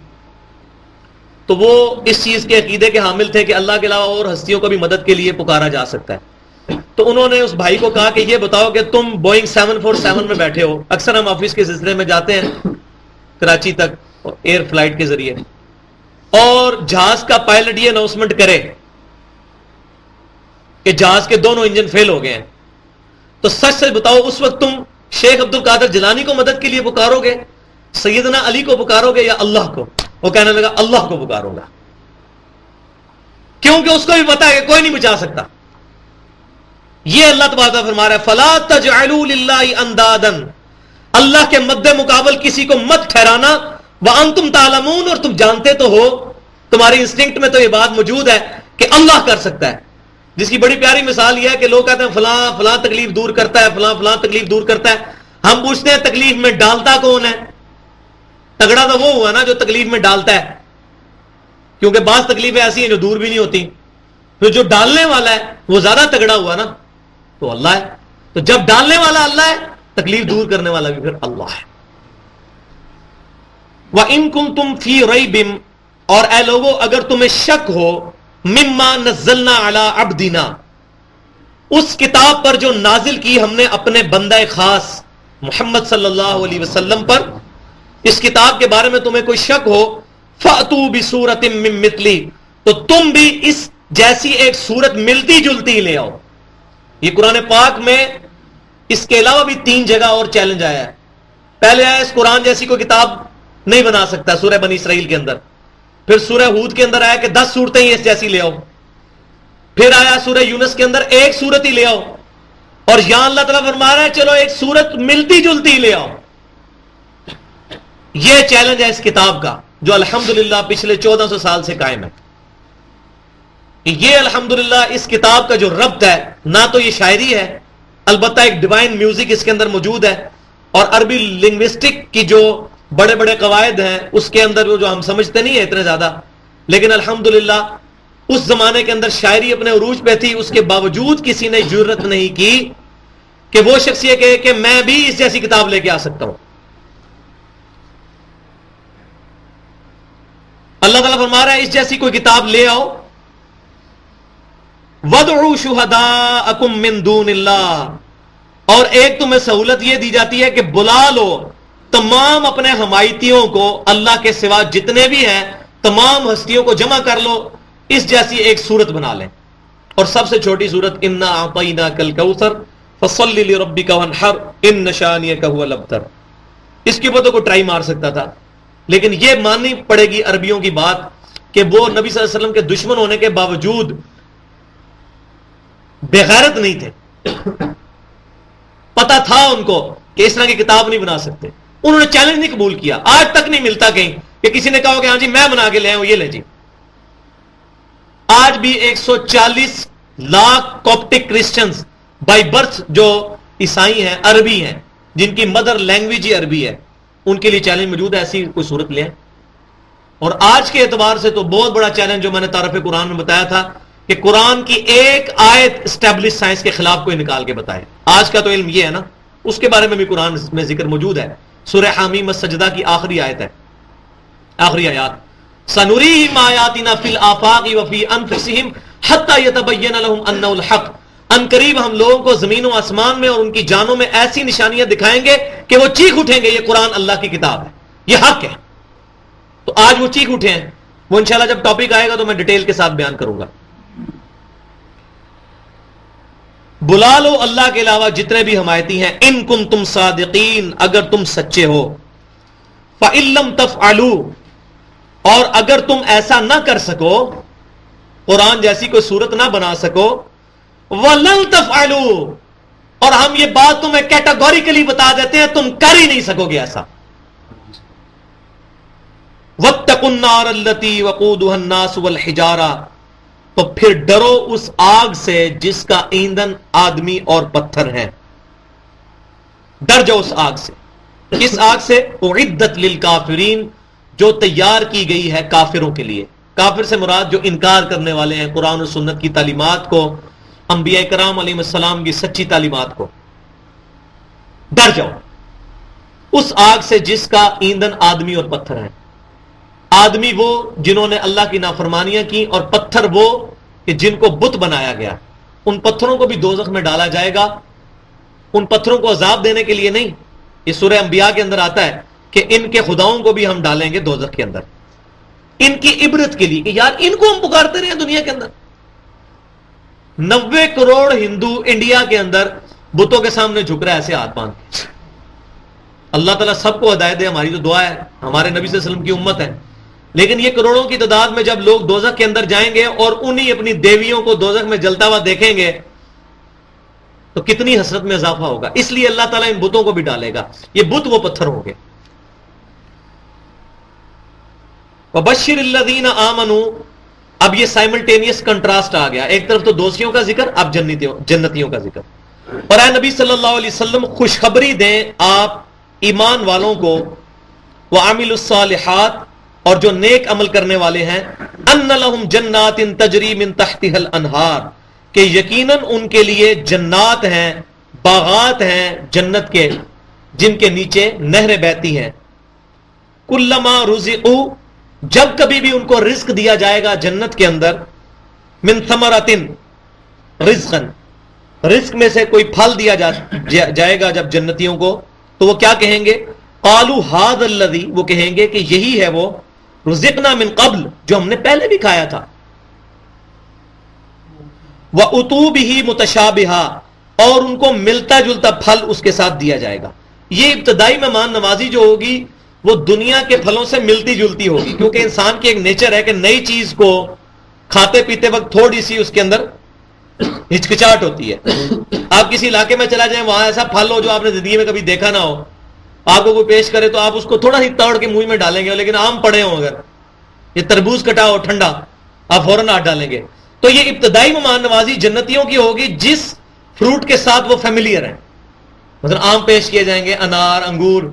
تو وہ اس چیز کے عقیدے کے حامل تھے کہ اللہ کے علاوہ اور ہستیوں کو بھی مدد کے لیے پکارا جا سکتا ہے۔ تو انہوں نے اس بھائی کو کہا کہ یہ بتاؤ کہ تم بوئنگ 747 میں بیٹھے ہو، اکثر ہم آفس کے سلسلے میں جاتے ہیں کراچی تک ایئر فلائٹ کے ذریعے، اور جہاز کا پائلٹ یہ اناؤنسمنٹ کرے کہ جہاز کے دونوں انجن فیل ہو گئے ہیں، تو سچ سچ بتاؤ اس وقت تم شیخ عبد القادر جیلانی کو مدد کے لیے پکارو گے، سیدنا علی کو پکارو گے، یا اللہ کو؟ وہ کہنے لگا اللہ کو پکاروں گا، کیونکہ اس کو بھی پتا ہے کہ کوئی نہیں بچا سکتا۔ یہ اللہ تبارک و تعالیٰ فرما رہا ہے فَلَا تَجْعَلُوا لِلَّهِ أَنْدَادًا، اللہ کے مد مقابل کسی کو مت ٹھہرانا، وَأَنْتُمْ تَعْلَمُونَ، اور تم جانتے تو ہو، تمہاری انسٹنکٹ میں تو یہ بات موجود ہے کہ اللہ کر سکتا ہے۔ جس کی بڑی پیاری مثال یہ ہے کہ لوگ کہتے ہیں فلاں فلاں تکلیف دور کرتا ہے، فلاں فلاں تکلیف دور کرتا ہے۔ ہم پوچھتے ہیں تکلیف میں ڈالتا کون ہے؟ تگڑا تو وہ ہوا نا جو تکلیف میں ڈالتا ہے، کیونکہ بعض تکلیفیں ایسی ہیں جو دور بھی نہیں ہوتی، پھر جو ڈالنے والا ہے وہ زیادہ تگڑا ہوا نا، تو اللہ ہے۔ تو جب ڈالنے والا اللہ ہے، تکلیف دور کرنے والا بھی پھر اللہ ہے۔ وَإِن كُنتُمْ فِي رَيْبٍ، اور اے لوگوں اگر تمہیں شک ہو، مما نزلنا علی عبدنا، اس کتاب پر جو نازل کی ہم نے اپنے بندہ خاص محمد صلی اللہ علیہ وسلم پر، اس کتاب کے بارے میں تمہیں کوئی شک ہو، فَأْتُوا بِسُورَةٍ مِّن مِّثْلِهِ، تو تم بھی اس جیسی ایک صورت ملتی جلتی لے آؤ۔ یہ قرآن پاک میں اس کے علاوہ بھی 3 جگہ اور چیلنج آیا ہے۔ پہلے آیا اس قرآن جیسی کوئی کتاب نہیں بنا سکتا، سورہ بنی اسرائیل کے اندر۔ پھر سورہ ہود کے اندر آیا کہ 10 صورتیں ہی اس جیسی لے آؤ۔ پھر آیا سورہ یونس کے اندر 1 صورت ہی لے آؤ، اور یہاں اللہ تعالیٰ فرما رہا ہے چلو ایک صورت ملتی جلتی لے آؤ۔ یہ چیلنج ہے اس کتاب کا، جو الحمدللہ پچھلے 1400 سال سے قائم ہے۔ یہ الحمدللہ اس کتاب کا جو ربط ہے، نہ تو یہ شاعری ہے، البتہ ایک ڈیوائن میوزک اس کے اندر موجود ہے، اور عربی لنگوسٹک کی جو بڑے بڑے قواعد ہیں اس کے اندر جو ہم سمجھتے نہیں ہیں اتنے زیادہ، لیکن الحمدللہ اس زمانے کے اندر شاعری اپنے عروج پہ تھی، اس کے باوجود کسی نے جرت نہیں کی کہ وہ شخص یہ کہے کہ میں بھی اس جیسی کتاب لے کے آ سکتا ہوں. اللہ تعالیٰ فرما رہا ہے اس جیسی کوئی کتاب لے آؤ. وَادْعُوا شُهَدَاءَكُم مِّن دُونِ اللَّهِ، اور ایک تمہیں سہولت یہ دی جاتی ہے کہ بلا لو تمام اپنے حمایتیوں کو اللہ کے سوا جتنے بھی ہیں، تمام ہستیوں کو جمع کر لو، اس جیسی ایک صورت بنا لیں. اور سب سے چھوٹی صورت اِنَّا أَعْطَيْنَاكَ الْكَوْثَرَ فَصَلِّ لِرَبِّكَ وَانْحَرْ إِنَّ شَانِئَكَ هُوَ الْأَبْتَرُ. اس کے اوپر تو کوئی ٹرائی مار سکتا تھا، لیکن یہ ماننی پڑے گی عربیوں کی بات کہ وہ نبی صلی اللہ علیہ وسلم کے دشمن ہونے کے باوجود بے غیرت نہیں تھے. پتا تھا ان کو کہ اس طرح کی کتاب نہیں بنا سکتے. انہوں نے چیلنج نہیں قبول کیا. آج تک نہیں ملتا کہیں کہ کسی نے کہا کہ ہاں جی میں بنا کے لے آؤں، یہ لے جی. آج بھی 140 لاکھ کوپٹک کرسچنز بائی برتھ جو عیسائی ہیں، عربی ہیں، جن کی مدر لینگویج ہی عربی ہے، ان کے لیے چیلنج موجود ہے ایسی کوئی صورت لیں. اور آج کے اعتبار سے تو بہت بڑا چیلنج جو میں نے تعارف قرآن میں بتایا تھا کہ قرآن کی ایک آیت اسٹیبلش سائنس کے خلاف کوئی نکال کے بتائے. آج کا تو علم یہ ہے نا، اس کے بارے میں بھی قرآن میں ذکر موجود ہے. سورہ حامیم السجدہ کی آخری آیت ہے، آخری آیات، سَنُرِيهِمْ آیَاتِنَا فِي الْآفَاقِ وَفِي أَنفُسِهِمْ حَتَّى يَتَبَيَّنَ لَهُمْ أَنَّهُ الْحَقُّ. ان قریب ہم لوگوں کو زمین و آسمان میں اور ان کی جانوں میں ایسی نشانیاں دکھائیں گے کہ وہ چیخ اٹھیں گے یہ قرآن اللہ کی کتاب ہے، یہ حق ہے. تو آج وہ چیخ اٹھے ہیں. وہ انشاءاللہ جب ٹاپک آئے گا تو میں ڈیٹیل کے ساتھ بیان کروں گا. بلا لو اللہ کے علاوہ جتنے بھی حمایتی ہیں، ان کنتم صادقین، اگر تم سچے ہو. فَإِن لَّمْ تَفْعَلُوا، اور اگر تم ایسا نہ کر سکو، قرآن جیسی کوئی صورت نہ بنا سکو، وَلَن تَفْعَلُوا، اور ہم یہ بات تمہیں کیٹاگوریکلی بتا دیتے ہیں تم کر ہی نہیں سکو گے ایسا. وَاتَّقُوا النَّارَ الَّتِي وَقُودُهَا النَّاسُ وَالْحِجَارَةُ، تو پھر ڈرو اس آگ سے جس کا ایندھن آدمی اور پتھر ہیں. ڈر جاؤ اس آگ سے. کس آگ سے؟ اعدت للکافرین، جو تیار کی گئی ہے کافروں کے لیے. کافر سے مراد جو انکار کرنے والے ہیں قرآن و سنت کی تعلیمات کو، انبیاء کرام علیہ السلام کی سچی تعلیمات کو. ڈر جاؤ اس آگ سے جس کا ایندھن آدمی اور پتھر ہیں. آدمی وہ جنہوں نے اللہ کی نافرمانیاں کی، اور پتھر وہ کہ جن کو بت بنایا گیا. ان پتھروں کو بھی دوزخ میں ڈالا جائے گا. ان پتھروں کو عذاب دینے کے لیے نہیں. یہ سورہ انبیاء کے اندر آتا ہے کہ ان کے خداؤں کو بھی ہم ڈالیں گے دوزخ کے اندر، ان کی عبرت کے لیے کہ یار ان کو ہم پکارتے رہے دنیا کے اندر. 90 کروڑ ہندو انڈیا کے اندر بتوں کے سامنے جھک رہا ہے ایسے ہاتھ باندھ کے. اللہ تعالیٰ سب کو ہدایت دے، ہماری تو دعا ہے، ہمارے نبی صلی اللہ علیہ وسلم کی امت ہے. لیکن یہ کروڑوں کی تعداد میں جب لوگ دوزخ کے اندر جائیں گے اور انہی اپنی دیویوں کو دوزخ میں جلتا ہوا دیکھیں گے تو کتنی حسرت میں اضافہ ہوگا. اس لیے اللہ تعالیٰ ان بتوں کو بھی ڈالے گا. یہ بت وہ پتھر ہوں گے. وَبَشِّرِ الَّذِينَ آمَنُوا، اب یہ سائملٹینیس کنٹراسٹ آ گیا. ایک طرف تو دوستیوں کا ذکر، اب جنتیوں کا ذکر. اور اے نبی صلی اللہ علیہ وسلم خوشخبری دیں آپ ایمان والوں کو، وَعَمِلُوا الصَّالِحَاتِ، اور جو نیک عمل کرنے والے ہیں، ان لہم جنات تجری من تحتها الانہار، کہ یقیناً ان کے لیے جنات ہیں، باغات ہیں جنت کے جن کے نیچے نہریں بہتی ہیں. کلما رزقوا، جب کبھی بھی ان کو رزق دیا جائے گا جنت کے اندر، من ثمرۃ رزقا، رزق میں سے کوئی پھل دیا جائے گا جب جنتیوں کو، تو وہ کیا کہیں گے؟ قالوا ھذا الذی، وہ کہیں گے کہ یہی ہے وہ، رزقنا من قبل، جو ہم نے پہلے بھی کھایا تھا. وَأُتُوا بِهِ مُتَشَابِهًا، اور ان کو ملتا جلتا پھل اس کے ساتھ دیا جائے گا. یہ ابتدائی مہمان نوازی جو ہوگی وہ دنیا کے پھلوں سے ملتی جلتی ہوگی، کیونکہ انسان کی ایک نیچر ہے کہ نئی چیز کو کھاتے پیتے وقت تھوڑی سی اس کے اندر ہچکچاہٹ ہوتی ہے. آپ کسی علاقے میں چلا جائیں، وہاں ایسا پھل ہو جو آپ نے زندگی میں کبھی دیکھا نہ ہو، آپ کو کوئی پیش کرے تو آپ اس کو تھوڑا ہی توڑ کے منہ میں ڈالیں گے، لیکن آم پڑے ہوں، اگر یہ تربوز کٹا ہو ٹھنڈا، آپ فوراً ہاتھ ڈالیں گے. تو یہ ابتدائی مہمان نوازی جنتیوں کی ہوگی جس فروٹ کے ساتھ وہ فیملیئر ہیں. مثلا آم پیش کیے جائیں گے، انار، انگور،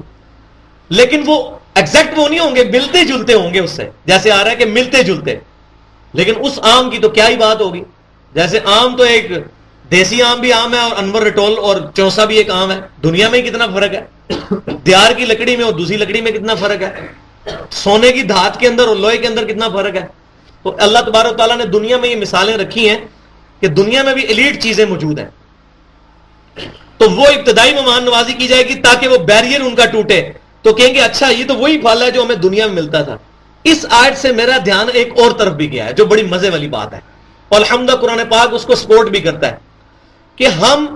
لیکن وہ ایگزیکٹ وہ نہیں ہوں گے، ملتے جلتے ہوں گے اس سے، جیسے آ رہا ہے کہ ملتے جلتے، لیکن اس آم کی تو کیا ہی بات ہوگی. جیسے آم تو ایک دیسی آم بھی آم ہے اور انور رٹول اور چوسا بھی ایک آم ہے، دنیا میں ہی کتنا فرق ہے، دیار کی لکڑی میں اور دوسری لکڑی میں کتنا فرق ہے، سونے کی دھات کے اندر اور لوہے کے اندر کتنا فرق ہے. تو اللہ تبارک و تعالیٰ نے دنیا میں یہ مثالیں رکھی ہیں کہ دنیا میں بھی ایلیٹ چیزیں موجود ہیں. تو وہ ابتدائی مہمان نوازی کی جائے گی تاکہ وہ بیریئر ان کا ٹوٹے، تو کہیں گے اچھا یہ تو وہی پھل ہے جو ہمیں دنیا میں ملتا تھا. اس آیت سے میرا دھیان ایک اور طرف بھی گیا ہے جو بڑی مزے والی بات ہے، اور الحمدللہ قرآن پاک اس کو سپورٹ بھی کرتا ہے کہ ہم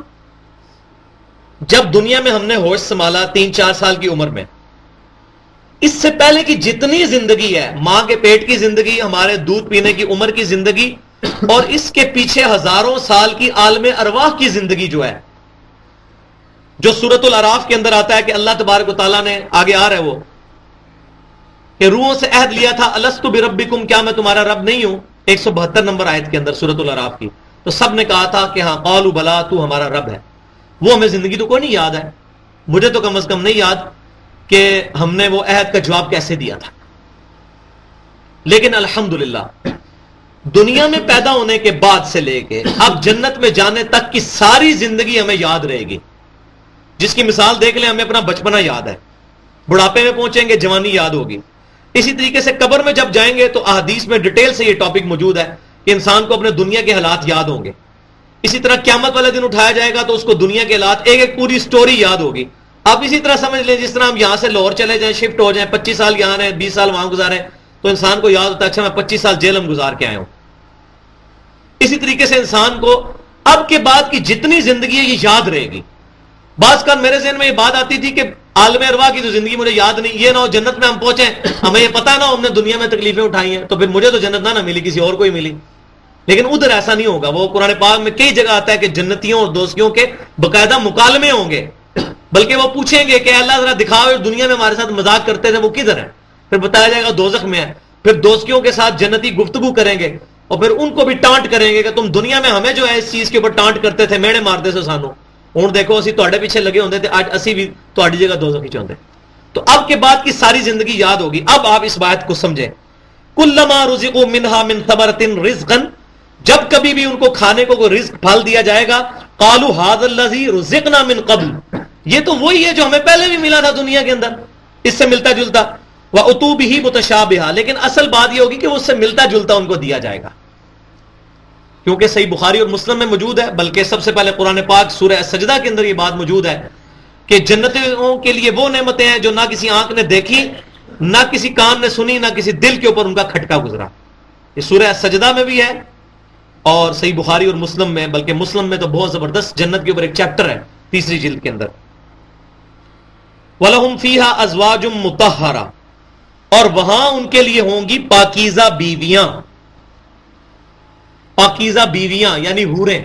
جب دنیا میں ہم نے ہوش سنبھالا 3-4 سال کی عمر میں، اس سے پہلے کی جتنی زندگی ہے، ماں کے پیٹ کی زندگی، ہمارے دودھ پینے کی عمر کی زندگی، اور اس کے پیچھے ہزاروں سال کی عالم ارواح کی زندگی جو ہے، جو سورۃ الاعراف کے اندر آتا ہے کہ اللہ تبارک و تعالیٰ نے، آگے آ رہا ہے وہ کہ روحوں سے عہد لیا تھا، الست بربکم، کیا میں تمہارا رب نہیں ہوں، 172 نمبر آیت کے اندر سورۃ الاعراف کی. تو سب نے کہا تھا کہ ہاں، قالوا بلا، تو ہمارا رب ہے. وہ ہمیں زندگی تو کوئی نہیں یاد ہے، مجھے تو کم از کم نہیں یاد کہ ہم نے وہ عہد کا جواب کیسے دیا تھا. لیکن الحمدللہ دنیا میں پیدا ہونے کے بعد سے لے کے اب جنت میں جانے تک کی ساری زندگی ہمیں یاد رہے گی. جس کی مثال دیکھ لیں، ہمیں اپنا بچپنا یاد ہے، بڑھاپے میں پہنچیں گے جوانی یاد ہوگی. اسی طریقے سے قبر میں جب جائیں گے تو احادیث میں ڈیٹیل سے یہ ٹاپک موجود ہے کہ انسان کو اپنے دنیا کے حالات یاد ہوں گے. اسی طرح قیامت والے دن اٹھایا جائے گا تو اس کو دنیا کے حالات ایک ایک پوری سٹوری یاد ہوگی. آپ اسی طرح سمجھ لیں جس طرح ہم یہاں سے لاہور چلے جائیں، شفٹ ہو جائیں، 25 سال یہاں رہیں، 20 سال وہاں گزاریں، تو انسان کو یاد ہوتا ہے اچھا میں 25 سال جیل میں گزار کے آیا ہوں. اسی طریقے سے انسان کو اب کے بعد کی جتنی زندگی ہے یہ یاد رہے گی. بعض کا میرے ذہن میں یہ بات آتی تھی کہ عالم ارواح کی تو زندگی مجھے یاد نہیں، یہ نہ ہو جنت میں ہم پہنچیں ہمیں یہ پتہ نہ ہو ہم نے دنیا میں تکلیفیں اٹھائی ہیں، تو پھر مجھے تو جنت نہ ملی، کسی اور کو ہی ملی. لیکن ادھر ایسا نہیں ہوگا. وہ قرآن پاک میں کئی جگہ آتا ہے کہ جنتیوں اور دوستیوں کے باقاعدہ مکالمے ہوں گے، بلکہ وہ پوچھیں گے کہ اللہ ذرا دکھاؤ دنیا میں ہمارے ساتھ مذاق کرتے تھے وہ کدھر ہے، پھر بتایا جائے گا دوزخ میں ہے. پھر دوستیوں کے ساتھ جنتی گفتگو کریں گے اور پھر ان کو بھی ٹانٹ کریں گے کہ تم دنیا میں ہمیں جو ہے اس چیز کے اوپر ٹانٹ کرتے تھے، میڑے مارتے سے سانو، ہوں دیکھو اسی تواڈے پیچھے لگے ہوندے تھے، آج اسی بھی تواڈی جگہ دوزخ وچ ہوندے. تو اب کے بعد کی ساری زندگی یاد ہوگی. اب آپ اس بات کو سمجھیں، کلما رزقوا منها من ثمرۃ رزقا، جب کبھی بھی ان کو کھانے کو کوئی رزق پھل دیا جائے گا، قالوا هذا الذي رزقنا من قبل، یہ تو وہی ہے جو ہمیں پہلے بھی ملا تھا دنیا کے اندر، اس سے ملتا جلتا. وَأُتُوا بِهِ مُتَشَابِهًا، لیکن اصل بات یہ ہوگی کہ وہ اس سے ملتا جلتا ان کو دیا جائے گا، کیونکہ صحیح بخاری اور مسلم میں موجود ہے. بلکہ سب سے پہلے قرآن پاک سورہ سجدہ کے اندر یہ بات موجود ہے کہ جنتوں کے لیے وہ نعمتیں ہیں جو نہ کسی آنکھ نے دیکھی، نہ کسی کان نے سنی، نہ کسی دل کے اوپر ان کا کھٹکا گزرا. یہ سورہ سجدہ میں بھی ہے اور صحیح بخاری اور مسلم میں، بلکہ مسلم میں تو بہت زبردست جنت کے اوپر ایک چیپٹر ہے 3 جلد کے اندر. وَلَهُمْ فِيهَا أَزْوَاجٌ مُطَهَّرَةٌ، اور وہاں ان کے لیے ہوں گی پاکیزہ بیویاں. پاکیزہ بیویاں یعنی حوریں،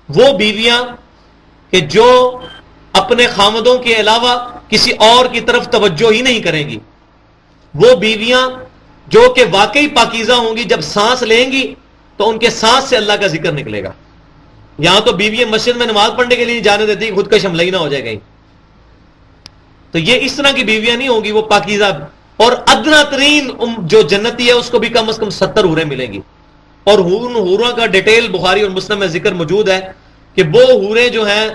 وہ بیویاں کہ جو اپنے خامدوں کے علاوہ کسی اور کی طرف توجہ ہی نہیں کریں گی. وہ بیویاں جو کہ واقعی پاکیزہ ہوں گی، جب سانس لیں گی تو ان کے سانس سے اللہ کا ذکر نکلے گا. یہاں تو بیوی مسجد میں نماز پڑھنے کے لیے نہیں جانے دیتی، خود کا شملہ ہی نہ ہو جائے گا. تو یہ اس طرح کی بیویاں نہیں ہوگی، وہ پاکیزہ. اور ادنا ترین جو جنتی ہے اس کو بھی کم از کم 70 حوریں ملیں گی. اور ان حوروں کا ڈیٹیل بخاری اور مسلم میں ذکر موجود ہے کہ وہ حوریں جو ہیں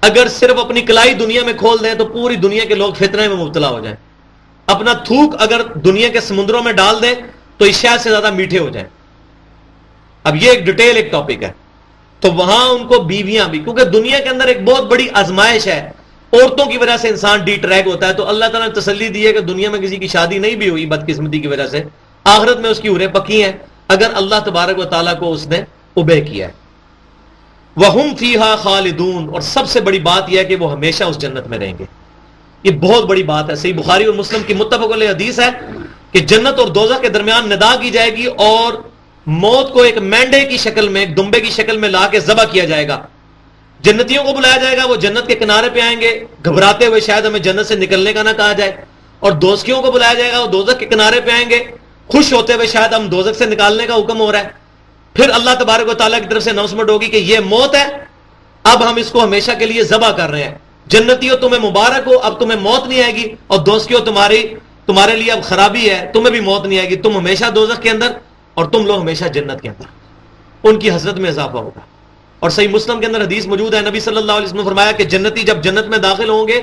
اگر صرف اپنی کلائی دنیا میں کھول دیں تو پوری دنیا کے لوگ فتنے میں مبتلا ہو جائیں. اپنا تھوک اگر دنیا کے سمندروں میں ڈال دیں تو اس شہد سے زیادہ میٹھے ہو جائیں. اب یہ ایک ڈیٹیل ایک ٹاپک ہے. تو وہاں ان کو بیویاں بھی، کیونکہ دنیا کے اندر ایک بہت بڑی آزمائش ہے، عورتوں کی وجہ سے انسان ڈی ٹریک ہوتا ہے. تو اللہ تعالیٰ نے تسلی دی ہے کہ دنیا میں کسی کی شادی نہیں بھی ہوئی بدقسمتی کی وجہ سے، آخرت میں اس کی حوریں پکی ہیں اگر اللہ تبارک و تعالیٰ کو اس نے اوبے کیا ہے. وَهُمْ فِيهَا خَالِدُونَ، اور سب سے بڑی بات یہ ہے کہ وہ ہمیشہ اس جنت میں رہیں گے. یہ بہت بڑی بات ہے. صحیح بخاری اور مسلم کی متفق علیہ حدیث ہے کہ جنت اور دوزخ کے درمیان ندا کی جائے گی اور موت کو ایک مینڈے کی شکل میں، ایک دمبے کی شکل میں لا کے ذبح کیا جائے گا. جنتیوں کو بلایا جائے گا، وہ جنت کے کنارے پہ آئیں گے گھبراتے ہوئے، شاید ہمیں جنت سے نکلنے کا نہ کہا جائے. اور دوزخیوں کو بلایا جائے گا، وہ دوزخ کے کنارے پہ آئیں گے خوش ہوتے ہوئے، شاید ہم دوزخ سے نکالنے کا حکم ہو رہا ہے. پھر اللہ تبارک و تعالیٰ کی طرف سے اناؤنسمنٹ ہوگی کہ یہ موت ہے، اب ہم اس کو ہمیشہ کے لیے ذبح کر رہے ہیں. جنتیوں تمہیں مبارک ہو, اب تمہیں موت نہیں آئے گی, اور دوستیوں تمہارے لیے اب خرابی ہے, تمہیں بھی موت نہیں آئے گی, تم ہمیشہ دوزخ کے اندر اور تم لوگ ہمیشہ جنت کے اندر. ان کی حسرت میں اضافہ ہوگا. اور صحیح مسلم کے اندر حدیث موجود ہے, نبی صلی اللہ علیہ وسلم نے فرمایا کہ جنتی جب جنت میں داخل ہوں گے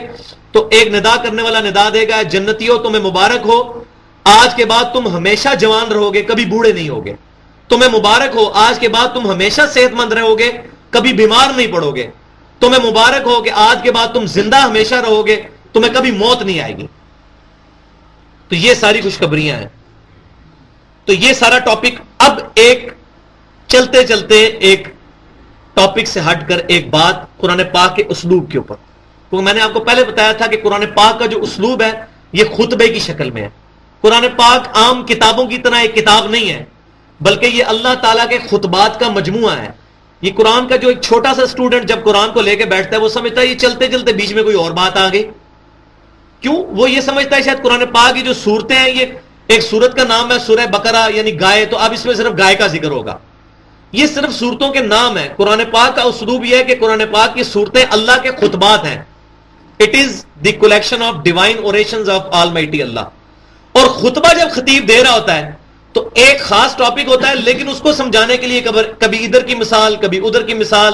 تو ایک ندا کرنے والا ندا دے گا, جنتیوں تمہیں مبارک ہو, آج کے بعد تم ہمیشہ جوان رہو گے, کبھی بوڑھے نہیں ہوگے. تمہیں مبارک ہو, آج کے بعد تم ہمیشہ صحت مند رہو گے, کبھی بیمار نہیں پڑو گے. تمہیں مبارک ہو کہ آج کے بعد تم زندہ ہمیشہ رہو گے, تمہیں کبھی موت نہیں آئے گی. تو یہ ساری خوشخبریاں ہیں. تو یہ سارا ٹاپک. اب ایک چلتے چلتے ایک ٹاپک سے ہٹ کر ایک بات قرآن پاک کے اسلوب کے اوپر, کیونکہ میں نے آپ کو پہلے بتایا تھا کہ قرآن پاک کا جو اسلوب ہے یہ خطبے کی شکل میں ہے. قرآن پاک عام کتابوں کی طرح ایک کتاب نہیں ہے, بلکہ یہ اللہ تعالیٰ کے خطبات کا مجموعہ ہے. یہ قرآن کا جو ایک چھوٹا سا اسٹوڈنٹ جب قرآن کو لے کے بیٹھتا ہے وہ سمجھتا ہے یہ چلتے چلتے بیچ میں کوئی اور بات آ گئی. کیوں؟ وہ یہ سمجھتا ہے شاید قرآن پاک کی جو صورتیں ہیں, یہ ایک سورت کا نام ہے سورہ بقرہ یعنی گائے, تو اب اس میں صرف گائے کا ذکر ہوگا. یہ صرف صورتوں کے نام ہے. قرآن پاک کا اسلوب یہ ہے کہ قرآن پاک کی صورتیں اللہ کے خطبات ہیں. It is the collection of divine orations of almighty Allah. اور خطبہ جب خطیب دے رہا ہوتا ہے تو ایک خاص ٹاپک ہوتا ہے, لیکن اس کو سمجھانے کے لیے کبھی ادھر کی مثال, کبھی ادھر کی مثال,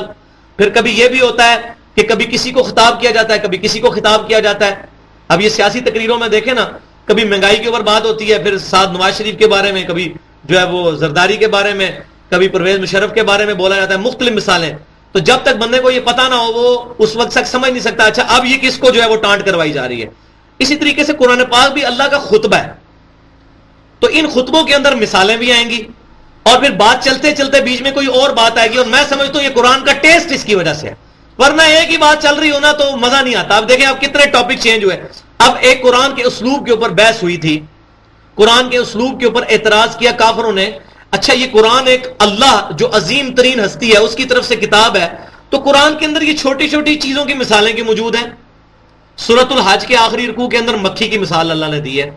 پھر کبھی یہ بھی ہوتا ہے کہ کبھی کسی کو خطاب کیا جاتا ہے, کبھی کسی کو خطاب کیا جاتا ہے. اب یہ سیاسی تقریروں میں دیکھیں نا, کبھی مہنگائی کے اوپر بات ہوتی ہے, پھر سعد نواز شریف کے بارے میں, کبھی جو ہے وہ زرداری کے بارے میں, کبھی پرویز مشرف کے بارے میں بولا جاتا ہے, مختلف مثالیں. تو جب تک بندے کو یہ پتا نہ ہو وہ اس وقت تک سمجھ نہیں سکتا اچھا اب یہ کس کو جو ہے وہ ٹانٹ کروائی جا رہی ہے. اسی طریقے سے قرآن پاک بھی اللہ کا خطبہ ہے. تو ان خطبوں کے اندر مثالیں بھی آئیں گی, اور پھر بات چلتے چلتے بیچ میں کوئی اور بات آئے گی, اور میں سمجھتا ہوں یہ قرآن کا ٹیسٹ اس کی وجہ سے ہے, ورنہ ایک ہی بات چل رہی ہونا تو مزہ نہیں آتا. اب دیکھیں اب کتنے ٹاپک چینج ہوئے. اب ایک قرآن کے اسلوب کے اوپر بحث ہوئی تھی, قرآن کے اسلوب کے اوپر اعتراض کیا کافروں نے. اچھا یہ قرآن ایک اللہ جو عظیم ترین ہستی ہے اس کی طرف سے کتاب ہے, تو قرآن کے اندر یہ چھوٹی چھوٹی چیزوں کی مثالیں کی موجود ہیں. سورۃ الحج کے آخری رکوع کے اندر مکھی کی مثال اللہ نے دی ہے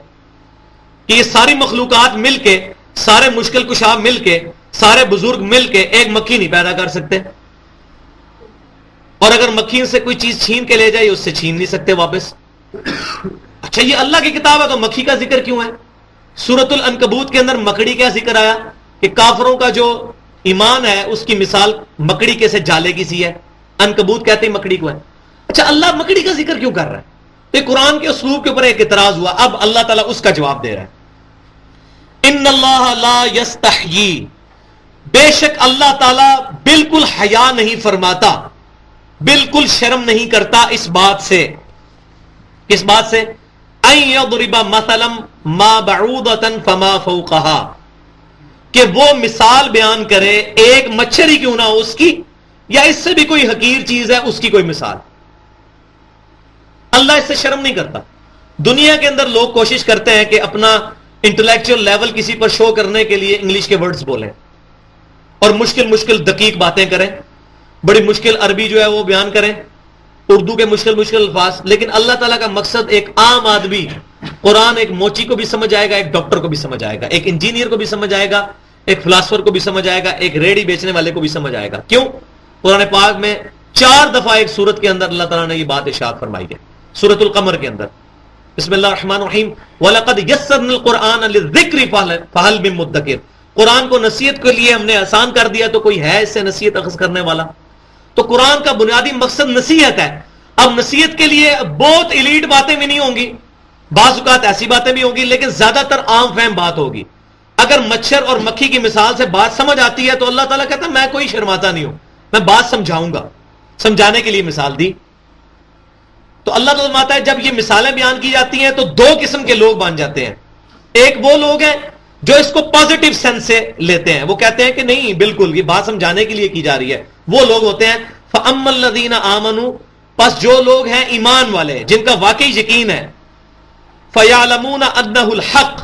کہ یہ ساری مخلوقات مل کے, سارے مشکل کشا مل کے, سارے بزرگ مل کے ایک مکھی نہیں پیدا کر سکتے, اور اگر مکھی سے کوئی چیز چھین کے لے جائے اس سے چھین نہیں سکتے واپس. اچھا یہ اللہ کی کتاب ہے تو مکھی کا ذکر کیوں ہے؟ سورۃ العنکبوت کے اندر مکڑی کا ذکر آیا کہ کافروں کا جو ایمان ہے اس کی مثال مکڑی کے سے جالے کی سی ہے, عنکبوت کہتے ہیں مکڑی کو ہے. اچھا اللہ مکڑی کا ذکر کیوں کر رہا ہے؟ تو قرآن کے اسلوب کے اوپر ایک اعتراض ہوا. اب اللہ تعالیٰ اس کا جواب دے رہا ہے, ان اللہ لا یستحیی, بے شک اللہ تعالیٰ بالکل حیا نہیں فرماتا, بالکل شرم نہیں کرتا اس بات سے. کس بات سے؟ ان یضرب مثلا ما بعوضۃ فما فوقها, کہ وہ مثال بیان کرے ایک مچھر ہی کیوں نہ ہو اس کی, یا اس سے بھی کوئی حقیر چیز ہے اس کی کوئی مثال. اللہ اس سے شرم نہیں کرتا. دنیا کے اندر لوگ کوشش کرتے ہیں کہ اپنا انٹلیکچوئل لیول کسی پر شو کرنے کے لیے انگلش کے ورڈز بولیں اور مشکل مشکل دقیق باتیں کریں, بڑی مشکل عربی جو ہے وہ بیان کریں, اردو کے مشکل مشکل الفاظ. لیکن اللہ تعالیٰ کا مقصد ایک عام آدمی, قرآن ایک موچی کو بھی سمجھ آئے گا, ایک ڈاکٹر کو بھی سمجھ آئے گا, ایک انجینئر کو بھی سمجھ آئے گا, ایک فلاسفر کو بھی سمجھ آئے گا, ایک ریڑھی بیچنے والے کو بھی سمجھ آئے گا. کیوں؟ قرآن پاک میں 4 دفعہ ایک سورت کے اندر اللہ تعالیٰ نے یہ بات ارشاد فرمائی ہے. سورۃ القمر کے اندر بسم اللہ الرحمن الرحیم وَلَقَدْ يَسَّرْنَا الْقُرْآنَ لِلذِّكْرِ فَهَلْ مِن مُدَّكِرٍ, قرآن کو نصیحت کے لیے ہم نے آسان کر دیا تو کوئی ہے اس سے نصیحت اخذ کرنے والا. تو قرآن کا بنیادی مقصد نصیحت ہے. اب نصیحت کے لیے بہت ایلیٹ باتیں بھی نہیں ہوں گی, بعض اوقات ایسی باتیں بھی ہوں گی, لیکن زیادہ تر عام فہم بات ہوگی. اگر مچھر اور مکھی کی مثال سے بات سمجھ آتی ہے تو اللہ تعالیٰ کہتا ہے میں کوئی شرماتا نہیں ہوں, میں بات سمجھاؤں گا. سمجھانے کے لیے مثال دی. تو اللہ تعالیٰ فرماتا ہے جب یہ مثالیں بیان کی جاتی ہیں تو 2 قسم کے لوگ بن جاتے ہیں. ایک وہ لوگ ہیں جو اس کو پازیٹیو سینس سے لیتے ہیں, وہ کہتے ہیں کہ نہیں بالکل یہ بات سمجھانے کے لیے کی جا رہی ہے. وہ لوگ ہوتے ہیں فَأَمَّا الَّذِينَ آمَنُوا, پس جو لوگ ہیں ایمان والے جن کا واقعی یقین ہے, فَيَعْلَمُونَ أَنَّهُ الْحَقُّ,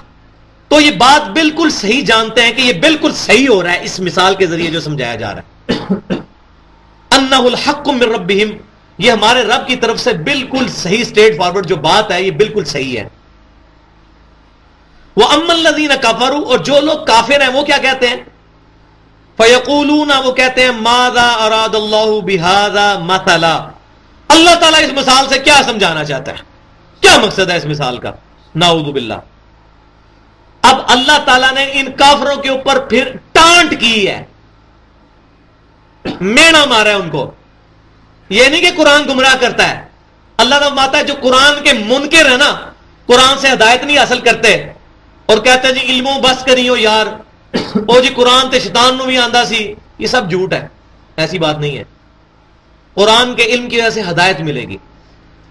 تو یہ بات بالکل صحیح جانتے ہیں کہ یہ بالکل صحیح ہو رہا ہے اس مثال کے ذریعے جو سمجھایا جا رہا ہے. أَنَّهُ الْحَقُّ مِن رَبِّهِمْ, یہ ہمارے رب کی طرف سے بالکل صحیح اسٹریٹ فارورڈ جو بات ہے یہ بالکل صحیح ہے. وَأَمَّا الَّذِينَ كَفَرُوا, اور جو لوگ کافر ہیں وہ کیا کہتے ہیں؟ فَيَقُولُونَ وَيَقُولُونَ وہ کہتے ہیں مَاذَا أَرَادَ اللَّهُ بِهَذَا مَثَلًا اللہ تعالیٰ اس مثال سے کیا سمجھانا چاہتا ہے, کیا مقصد ہے اس مثال کا. نعوذ باللہ. اب اللہ تعالیٰ نے ان کافروں کے اوپر پھر ٹانٹ کی ہے, مینا مارا ہے ان کو. یہ نہیں کہ قرآن گمراہ کرتا ہے. اللہ تعالیٰ ماتا ہے جو قرآن کے منکر ہے نا, قرآن سے ہدایت نہیں حاصل کرتے اور کہتے ہیں جی علموں بس کریو یار, او جی قرآن تے شیطان نو بھی آندا سی, یہ سب جھوٹ ہے. ایسی بات نہیں ہے. قرآن کے علم کی وجہ سے ہدایت ملے گی.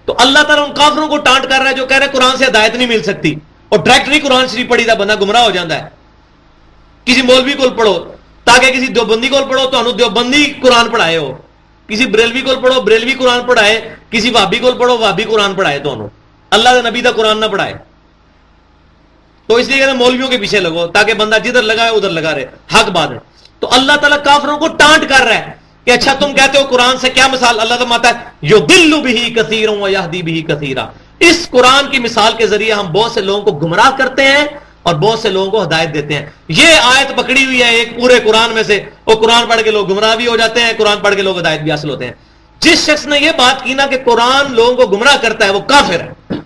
تو اللہ تعالیٰ ان کافروں کو ٹانٹ کر رہا ہے جو کہہ رہے ہیں قرآن سے ہدایت نہیں مل سکتی, اور ڈائریکٹلی قرآن شریف پڑھی دا بندہ گمراہ ہو جاتا ہے. کسی مولوی کو پڑھو, تاکہ کسی دیوبندی کو پڑھو تو دیوبندی قرآن پڑھائے ہو, کسی بریلوی کو پڑھو بریلوی قرآن پڑھائے, کسی وہابی کو پڑھو وہابی قرآن پڑھائے, تو اللہ کے نبی دا قرآن نہ پڑھائے. تو اس لیے کہتے ہیں مولویوں کے پیچھے لگو تاکہ بندہ جدھر لگا ہے ادھر لگا رہے. حق بات ہے. تو اللہ تعالیٰ کافروں کو ٹانٹ کر رہا ہے کہ اچھا تم کہتے ہو قرآن سے کیا مثال. اللہ تعالیٰ ہے یضل بہ کثیرا ویہدی بہ کثیرا. اس قرآن کی مثال کے ذریعے ہم بہت سے لوگوں کو گمراہ کرتے ہیں اور بہت سے لوگوں کو ہدایت دیتے ہیں. یہ آیت پکڑی ہوئی ہے ایک پورے قرآن میں سے, وہ قرآن پڑھ کے لوگ گمراہ بھی ہو جاتے ہیں, قرآن پڑھ کے لوگ ہدایت بھی حاصل ہوتے ہیں. جس شخص نے یہ بات کی نا کہ قرآن لوگوں کو گمراہ کرتا ہے وہ کافر ہے.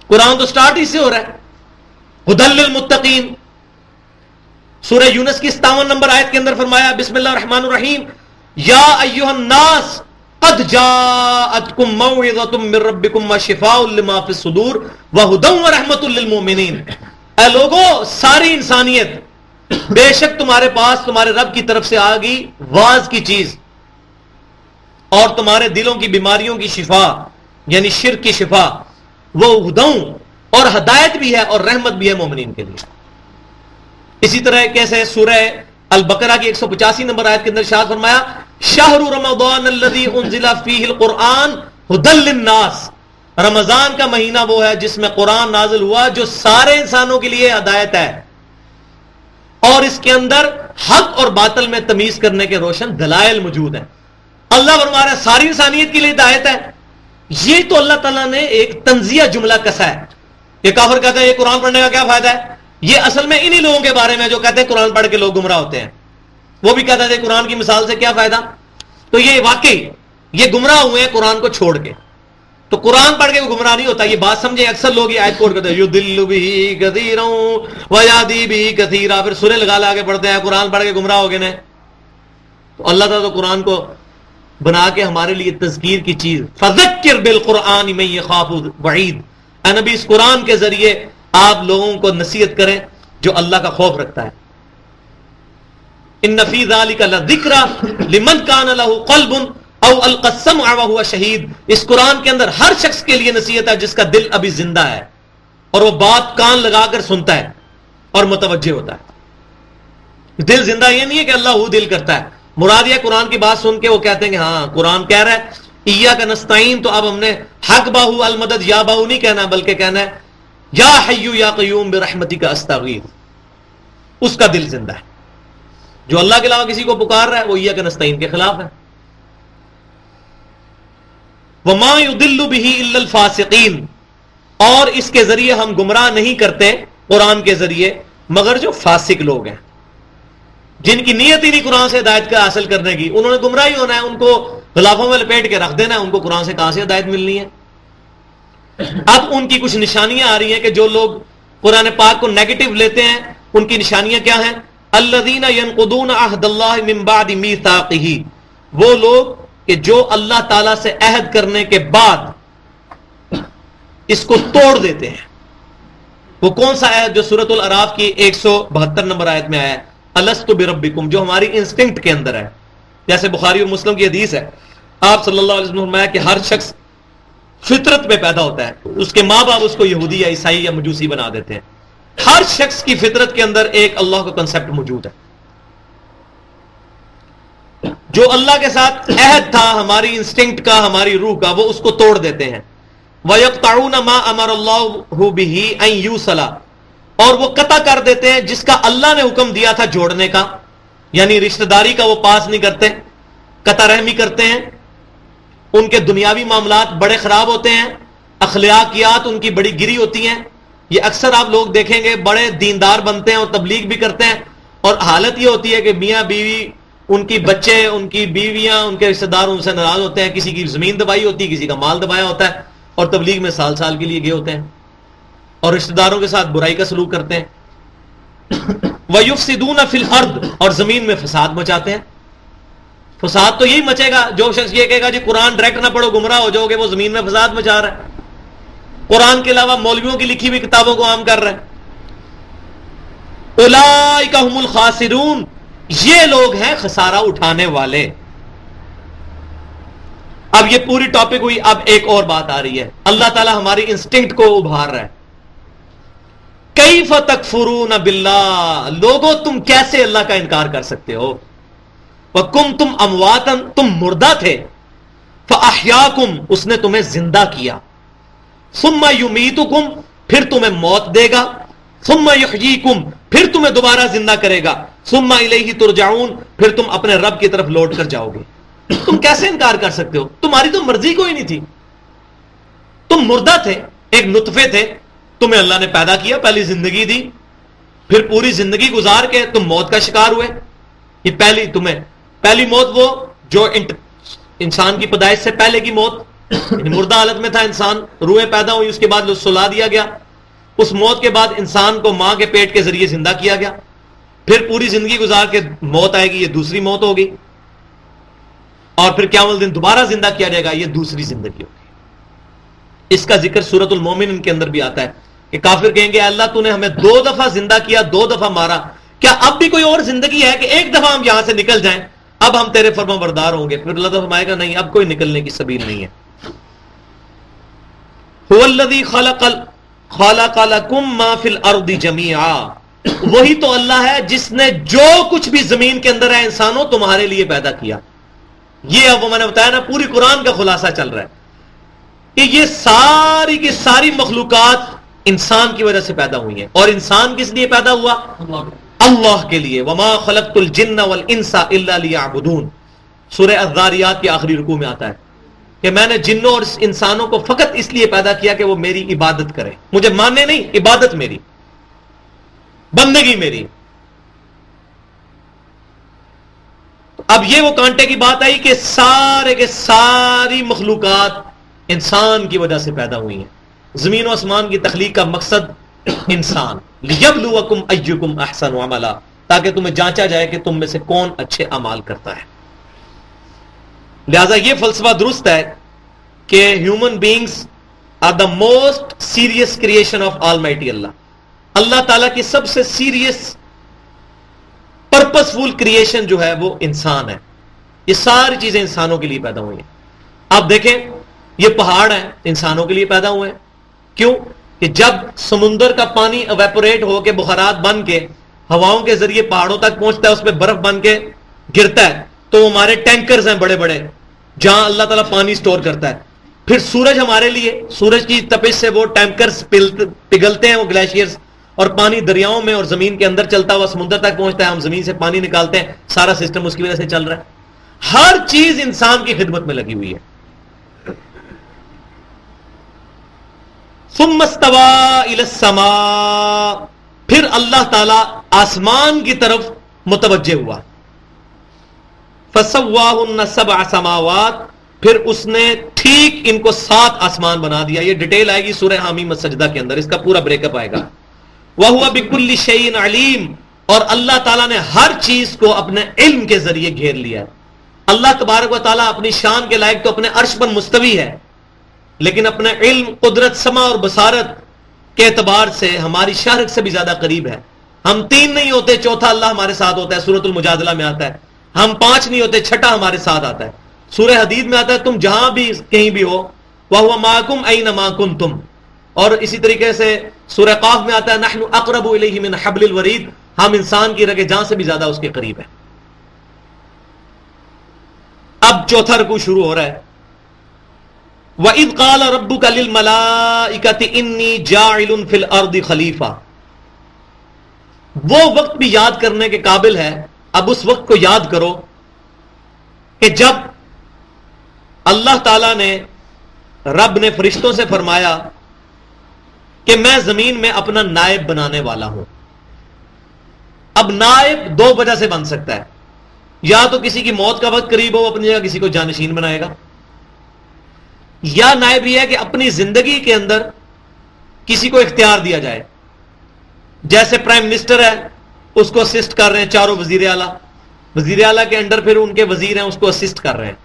قرآن تو سٹارٹ ہی سے ہو رہا ہے ہدی للمتقین. سورہ یونس کی 57 نمبر آیت کے اندر فرمایا بسم اللہ الرحمن الرحیم یا ایھا الناس قد جاءتکم موعظۃ من ربکم وشفاء لما فی الصدور وہدی ورحمۃ للمؤمنین. اے لوگو, ساری انسانیت, بے شک تمہارے پاس تمہارے رب کی طرف سے آ گئی واز کی چیز, اور تمہارے دلوں کی بیماریوں کی شفا یعنی شرک کی شفا, وہ ہدوں اور ہدایت بھی ہے اور رحمت بھی ہے مومنین کے لیے. اسی طرح کیسے سورہ البقرہ کی 185 نمبر آیت کے اندر ارشاد فرمایا شہر رمضان الذی انزل فیہ القرآن ھدی للناس. رمضان کا مہینہ وہ ہے جس میں قرآن نازل ہوا جو سارے انسانوں کے لیے ہدایت ہے, اور اس کے اندر حق اور باطل میں تمیز کرنے کے روشن دلائل موجود ہیں. اللہ فرما رہا ہے ساری انسانیت کے لیے ہدایت ہے. یہ تو اللہ تعالیٰ نے ایک تنزیہ جملہ کسا ہے. یہ کافر کہتے ہیں یہ قرآن پڑھنے کا کیا فائدہ ہے, یہ اصل میں انہی لوگوں کے بارے میں جو کہتے ہیں قرآن پڑھ کے لوگ گمراہ ہوتے ہیں. وہ بھی کہتے ہیں قرآن کی مثال سے کیا فائدہ. تو یہ واقعی یہ گمراہ ہوئے ہیں قرآن کو چھوڑ کے. تو قرآن پڑھ کے وہ گمراہ نہیں ہوتا, یہ بات سمجھے. اکثر لوگ یہ آیت کوٹ کرتے ہیں یضل بہ کثیرا ویہدی بہ کثیرا, پھر سورے لگا لا کے پڑھتے ہیں قرآن پڑھ کے گمراہ ہو گئے نا. تو اللہ تعالیٰ تو قرآن کو بنا کے ہمارے لیے تذکیر کی چیز, فذکر بالقرآن من یخاف وعید. اے نبی اس قرآن کے ذریعے آپ لوگوں کو نصیحت کریں جو اللہ کا خوف رکھتا ہے. ان فی ذلک لذکرا لمن کان لہ قلب او القى السمع وهو شہید. اس قرآن کے اندر ہر شخص کے لیے نصیحت ہے جس کا دل ابھی زندہ ہے اور وہ بات کان لگا کر سنتا ہے اور متوجہ ہوتا ہے. دل زندہ یہ نہیں ہے کہ اللہ وہ دل کرتا ہے, مراد یہ قرآن کی بات سن کے وہ کہتے ہیں کہ ہاں قرآن کہہ رہا ہے ایاک نستعین, تو اب ہم نے حق باہو المدد یا باہو نہیں کہنا بلکہ کہنا ہے یا حی یا قیوم برحمتک استغیث. اس کا دل زندہ ہے. جو اللہ کے علاوہ کسی کو پکار رہا ہے وہ ایاک نستعین کے خلاف ہے. وما یضل بہ الا الفاسقین, اور اس کے ذریعے ہم گمراہ نہیں کرتے قرآن کے ذریعے مگر جو فاسق لوگ ہیں, جن کی نیت ہی نہیں قرآن سے ہدایت کا حاصل کرنے کی. انہوں نے گمراہی ہونا ہے, ان کو غلافوں میں لپیٹ کے رکھ دینا ہے, ان کو قرآن سے کہاں سے ہدایت ملنی ہے. اب ان کی کچھ نشانیاں آ رہی ہیں کہ جو لوگ قرآن پاک کو نیگیٹو لیتے ہیں ان کی نشانیاں کیا ہیں. الذین ینقضون عہد اللہ من بعد میثاقہ, وہ لوگ کہ جو اللہ تعالیٰ سے عہد کرنے کے بعد اس کو توڑ دیتے ہیں. وہ کون سا عہد جو سورۃ الاعراف کی 172 نمبر آیت میں آیا ہے الست بربکم, جو ہماری انسٹنکٹ کے اندر ہے. جیسے بخاری اور مسلم کی حدیث ہے, آپ صلی اللہ علیہ وسلم نے فرمایا کہ ہر شخص فطرت میں پیدا ہوتا ہے, اس کے ماں باپ اس کو یہودی یا عیسائی یا مجوسی بنا دیتے ہیں. ہر شخص کی فطرت کے اندر ایک اللہ کا کنسپٹ موجود ہے. جو اللہ کے ساتھ عہد تھا ہماری انسٹنکٹ کا, ہماری روح کا, وہ اس کو توڑ دیتے ہیں. وَيَقْطَعُونَ مَا أَمَرَ اللَّهُ بِهِ أَن يُوصَلَ, اور وہ قطع کر دیتے ہیں جس کا اللہ نے حکم دیا تھا جوڑنے کا, یعنی رشتہ داری کا وہ پاس نہیں کرتے, قطع رحمی کرتے ہیں. ان کے دنیاوی معاملات بڑے خراب ہوتے ہیں, اخلاقیات ان کی بڑی گری ہوتی ہیں. یہ اکثر آپ لوگ دیکھیں گے بڑے دیندار بنتے ہیں اور تبلیغ بھی کرتے ہیں, اور حالت یہ ہوتی ہے کہ میاں بیوی، ان کی بچے، ان کی بیویاں، ان کے رشتہ دار ان سے ناراض ہوتے ہیں، کسی کی زمین دبائی ہوتی ہے، کسی کا مال دبایا ہوتا ہے، اور تبلیغ میں سال سال کے لیے گئے ہوتے ہیں اور رشتہ داروں کے ساتھ برائی کا سلوک کرتے ہیں۔ وَيُفْسِدُونَ فِي الْأَرْضِ، اور زمین میں فساد مچاتے ہیں۔ فساد تو یہی مچے گا، جو شخص یہ کہے گا جی قرآن ڈائریکٹ نہ پڑھو گمراہ ہو جاؤ گے، وہ زمین میں فساد مچا رہا ہے، قرآن کے علاوہ مولویوں کی لکھی ہوئی کتابوں کو عام کر رہا ہے۔ اولئک ھم الخاسرون، یہ لوگ ہیں خسارہ اٹھانے والے۔ اب یہ پوری ٹاپک ہوئی، اب ایک اور بات آ رہی ہے، اللہ تعالی ہماری انسٹنکٹ کو ابھار رہا ہے۔ کیف تکفرون باللہ، لوگوں تم کیسے اللہ کا انکار کر سکتے ہو؟ وکنتم امواتا، تم مردہ تھے، فاحیاکم، اس نے تمہیں زندہ کیا، ثم یمیتکم، پھر تمہیں موت دے گا، ثم یحییکم، پھر تمہیں دوبارہ زندہ کرے گا، ثم الیہ ترجعون، پھر تم اپنے رب کی طرف لوٹ کر جاؤ گے۔ تم کیسے انکار کر سکتے ہو؟ تمہاری تو مرضی کوئی نہیں تھی، تم مردہ تھے، ایک نطفے تھے، تمہیں اللہ نے پیدا کیا، پہلی زندگی دی، پھر پوری زندگی گزار کے تم موت کا شکار ہوئے۔ یہ پہلی موت وہ جو انسان کی پیدائش سے پہلے کی موت، یعنی مردہ حالت میں تھا انسان، روحیں پیدا ہوئی، اس کے بعد سلا دیا گیا، اس موت کے بعد انسان کو ماں کے پیٹ کے ذریعے زندہ کیا گیا، پھر پوری زندگی گزار کے موت آئے گی، یہ دوسری موت ہوگی، اور پھر قیامت دن دوبارہ زندہ کیا جائے گا، یہ دوسری زندگی ہوگی۔ اس کا ذکر سورۃ المومن کے اندر بھی آتا ہے کہ کافر کہیں گے اللہ تو نے ہمیں 2 دفعہ زندہ کیا، 2 دفعہ مارا، کیا اب بھی کوئی اور زندگی ہے کہ ایک دفعہ ہم یہاں سے نکل جائیں، اب ہم تیرے فرما بردار ہوں گے؟ پھر اللہ تعالیٰ فرمائے گا نہیں، اب کوئی نکلنے کی سبیل نہیں ہے۔ هو الذی خلق لکم ما فی الارض جمیعا، وہی تو اللہ ہے جس نے جو کچھ بھی زمین کے اندر ہے انسانوں تمہارے لیے پیدا کیا۔ یہ اب میں نے بتایا نا، پوری قرآن کا خلاصہ چل رہا ہے کہ یہ ساری کی ساری مخلوقات انسان کی وجہ سے پیدا ہوئی ہیں، اور انسان کس لیے پیدا ہوا؟ اللہ کے لیے۔ وما خلقت الجن والانس الا لیعبدون، سورہ الذاریات کے آخری رکوع میں آتا ہے کہ میں نے جنوں اور انسانوں کو فقط اس لیے پیدا کیا کہ وہ میری عبادت کریں، مجھے ماننے نہیں، عبادت میری، بندگی میری۔ اب یہ وہ کانٹے کی بات آئی کہ سارے کے ساری مخلوقات انسان کی وجہ سے پیدا ہوئی ہیں۔ زمین و آسمان کی تخلیق کا مقصد انسان، لیبلوکم ایکم احسن عملا، تاکہ تمہیں جانچا جائے کہ تم میں سے کون اچھے اعمال کرتا ہے۔ لہذا یہ فلسفہ درست ہے کہ human beings are the most serious creation of almighty Allah, اللہ تعالیٰ کی سب سے سیریس پرپس فل کریشن جو ہے وہ انسان ہے۔ یہ ساری چیزیں انسانوں کے لیے پیدا ہوئی ہیں۔ آپ دیکھیں یہ پہاڑ ہیں انسانوں کے لیے پیدا ہوئے ہیں، کیوں کہ جب سمندر کا پانی ایویپوریٹ ہو کے بخارات بن کے ہواؤں کے ذریعے پہاڑوں تک پہنچتا ہے، اس پہ برف بن کے گرتا ہے، تو ہمارے ٹینکرز ہیں بڑے بڑے جہاں اللہ تعالیٰ پانی سٹور کرتا ہے۔ پھر سورج ہمارے لیے، سورج کی تپش سے وہ ٹینکرز پگھلتے ہیں، وہ گلیشیئرز، اور پانی دریاؤں میں اور زمین کے اندر چلتا ہوا سمندر تک پہنچتا ہے، ہم زمین سے پانی نکالتے ہیں، سارا سسٹم اس کی وجہ سے چل رہا ہے۔ ہر چیز انسان کی خدمت میں لگی ہوئی ہے۔ ثم استوى الى السماء، پھر اللہ تعالی آسمان کی طرف متوجہ ہوا۔ فسواهن 7 سماوات، پھر اس نے ٹھیک ان کو 7 آسمان بنا دیا۔ یہ ڈیٹیل آئے گی سورہ حامیم السجدہ کے اندر، اس کا پورا بریک اپ آئے گا۔ وَهُوَ بِكُلِّ شَيْءٍ عَلِيمٌ، اور اللہ تعالیٰ نے ہر چیز کو اپنے علم کے ذریعے گھیر لیا ہے۔ اللہ تبارک و تعالیٰ اپنی شان کے لائق تو اپنے عرش پر مستوی ہے، لیکن اپنے علم، قدرت، سمع اور بصارت کے اعتبار سے ہماری شارک سے بھی زیادہ قریب ہے۔ ہم 3 نہیں ہوتے، چوتھا اللہ ہمارے ساتھ ہوتا ہے، سورۃ المجادلہ میں آتا ہے۔ ہم 5 نہیں ہوتے، چھٹا ہمارے ساتھ آتا ہے۔ سورہ حدید میں آتا ہے تم جہاں بھی کہیں بھی ہو، وَهُوَ مَعَكُمْ أَيْنَمَا كُنْتُمْ، اور اسی طریقے سے سورہ قاف میں آتا ہے نحن اقرب الیہ من حبل الورید، ہم انسان کی رگ جان سے بھی زیادہ اس کے قریب ہیں۔ اب چوتھا رکوع شروع ہو رہا ہے۔ وَإِذْ قَالَ رَبُّكَ لِلْمَلَائِكَةِ إِنِّي جَاعِلٌ فِي الْأَرْضِ خَلِيفَةً، وہ وقت بھی یاد کرنے کے قابل ہے۔ اب اس وقت کو یاد کرو کہ جب اللہ تعالی نے، رب نے فرشتوں سے فرمایا کہ میں زمین میں اپنا نائب بنانے والا ہوں۔ اب نائب دو وجہ سے بن سکتا ہے، یا تو کسی کی موت کا وقت قریب ہو، اپنی جگہ کسی کو جانشین بنائے گا، یا نائب یہ ہے کہ اپنی زندگی کے اندر کسی کو اختیار دیا جائے، جیسے پرائم منسٹر ہے اس کو اسسٹ کر رہے ہیں چاروں وزیر اعلیٰ، وزیر اعلیٰ کے انڈر پھر ان کے وزیر ہیں اس کو اسسٹ کر رہے ہیں،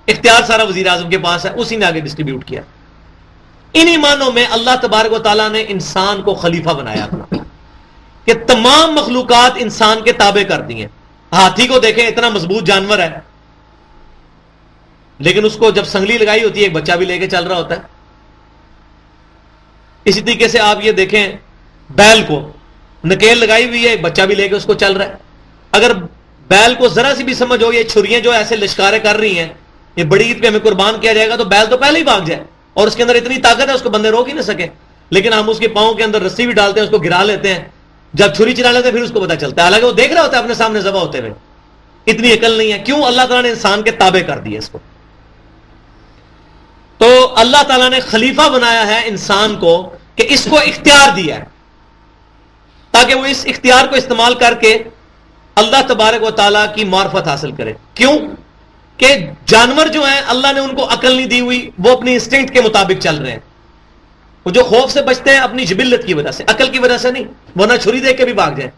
اختیار سارا وزیر اعظم کے پاس ہے، اسی نے آگے ڈسٹریبیوٹ کیا۔ انہی معنوں میں اللہ تبارک و تعالیٰ نے انسان کو خلیفہ بنایا اپنا، کہ تمام مخلوقات انسان کے تابع کر دی ہیں۔ ہاتھی کو دیکھیں، اتنا مضبوط جانور ہے، لیکن اس کو جب سنگلی لگائی ہوتی ہے ایک بچہ بھی لے کے چل رہا ہوتا ہے۔ اسی طریقے سے آپ یہ دیکھیں بیل کو، نکیل لگائی ہوئی ہے، ایک بچہ بھی لے کے اس کو چل رہا ہے۔ اگر بیل کو ذرا سی بھی سمجھ ہو یہ چھریاں جو ایسے لشکارے کر رہی ہیں یہ بڑی عید پہ ہمیں قربان کیا جائے گا، تو بیل تو پہلے ہی بھاگ جائے، اور اس کے اندر اتنی طاقت ہے اس کو بندے روک ہی نہ سکے، لیکن ہم اس کے پاؤں کے اندر رسی بھی ڈالتے ہیں، اس کو گرا لیتے ہیں، جب چھری چلا لیتے ہیں پھر اس کو پتا چلتا ہے، حالانکہ وہ دیکھ رہا ہوتا ہے اپنے سامنے ذبح ہوتے ہوئے۔ اتنی عقل نہیں ہے، کیوں؟ اللہ تعالیٰ نے انسان کے تابع کر دیا اس کو۔ تو اللہ تعالیٰ نے خلیفہ بنایا ہے انسان کو، کہ اس کو اختیار دیا ہے تاکہ وہ اس اختیار کو استعمال کر کے اللہ تبارک و تعالیٰ کی معرفت حاصل کرے۔ کیوں؟ کہ جانور جو ہیں اللہ نے ان کو عقل نہیں دی ہوئی، وہ اپنی انسٹنکٹ کے مطابق چل رہے ہیں، وہ جو خوف سے بچتے ہیں اپنی جبلت کی وجہ سے، عقل کی وجہ سے نہیں، ورنہ چھری دیکھ کے بھی بھاگ جائیں،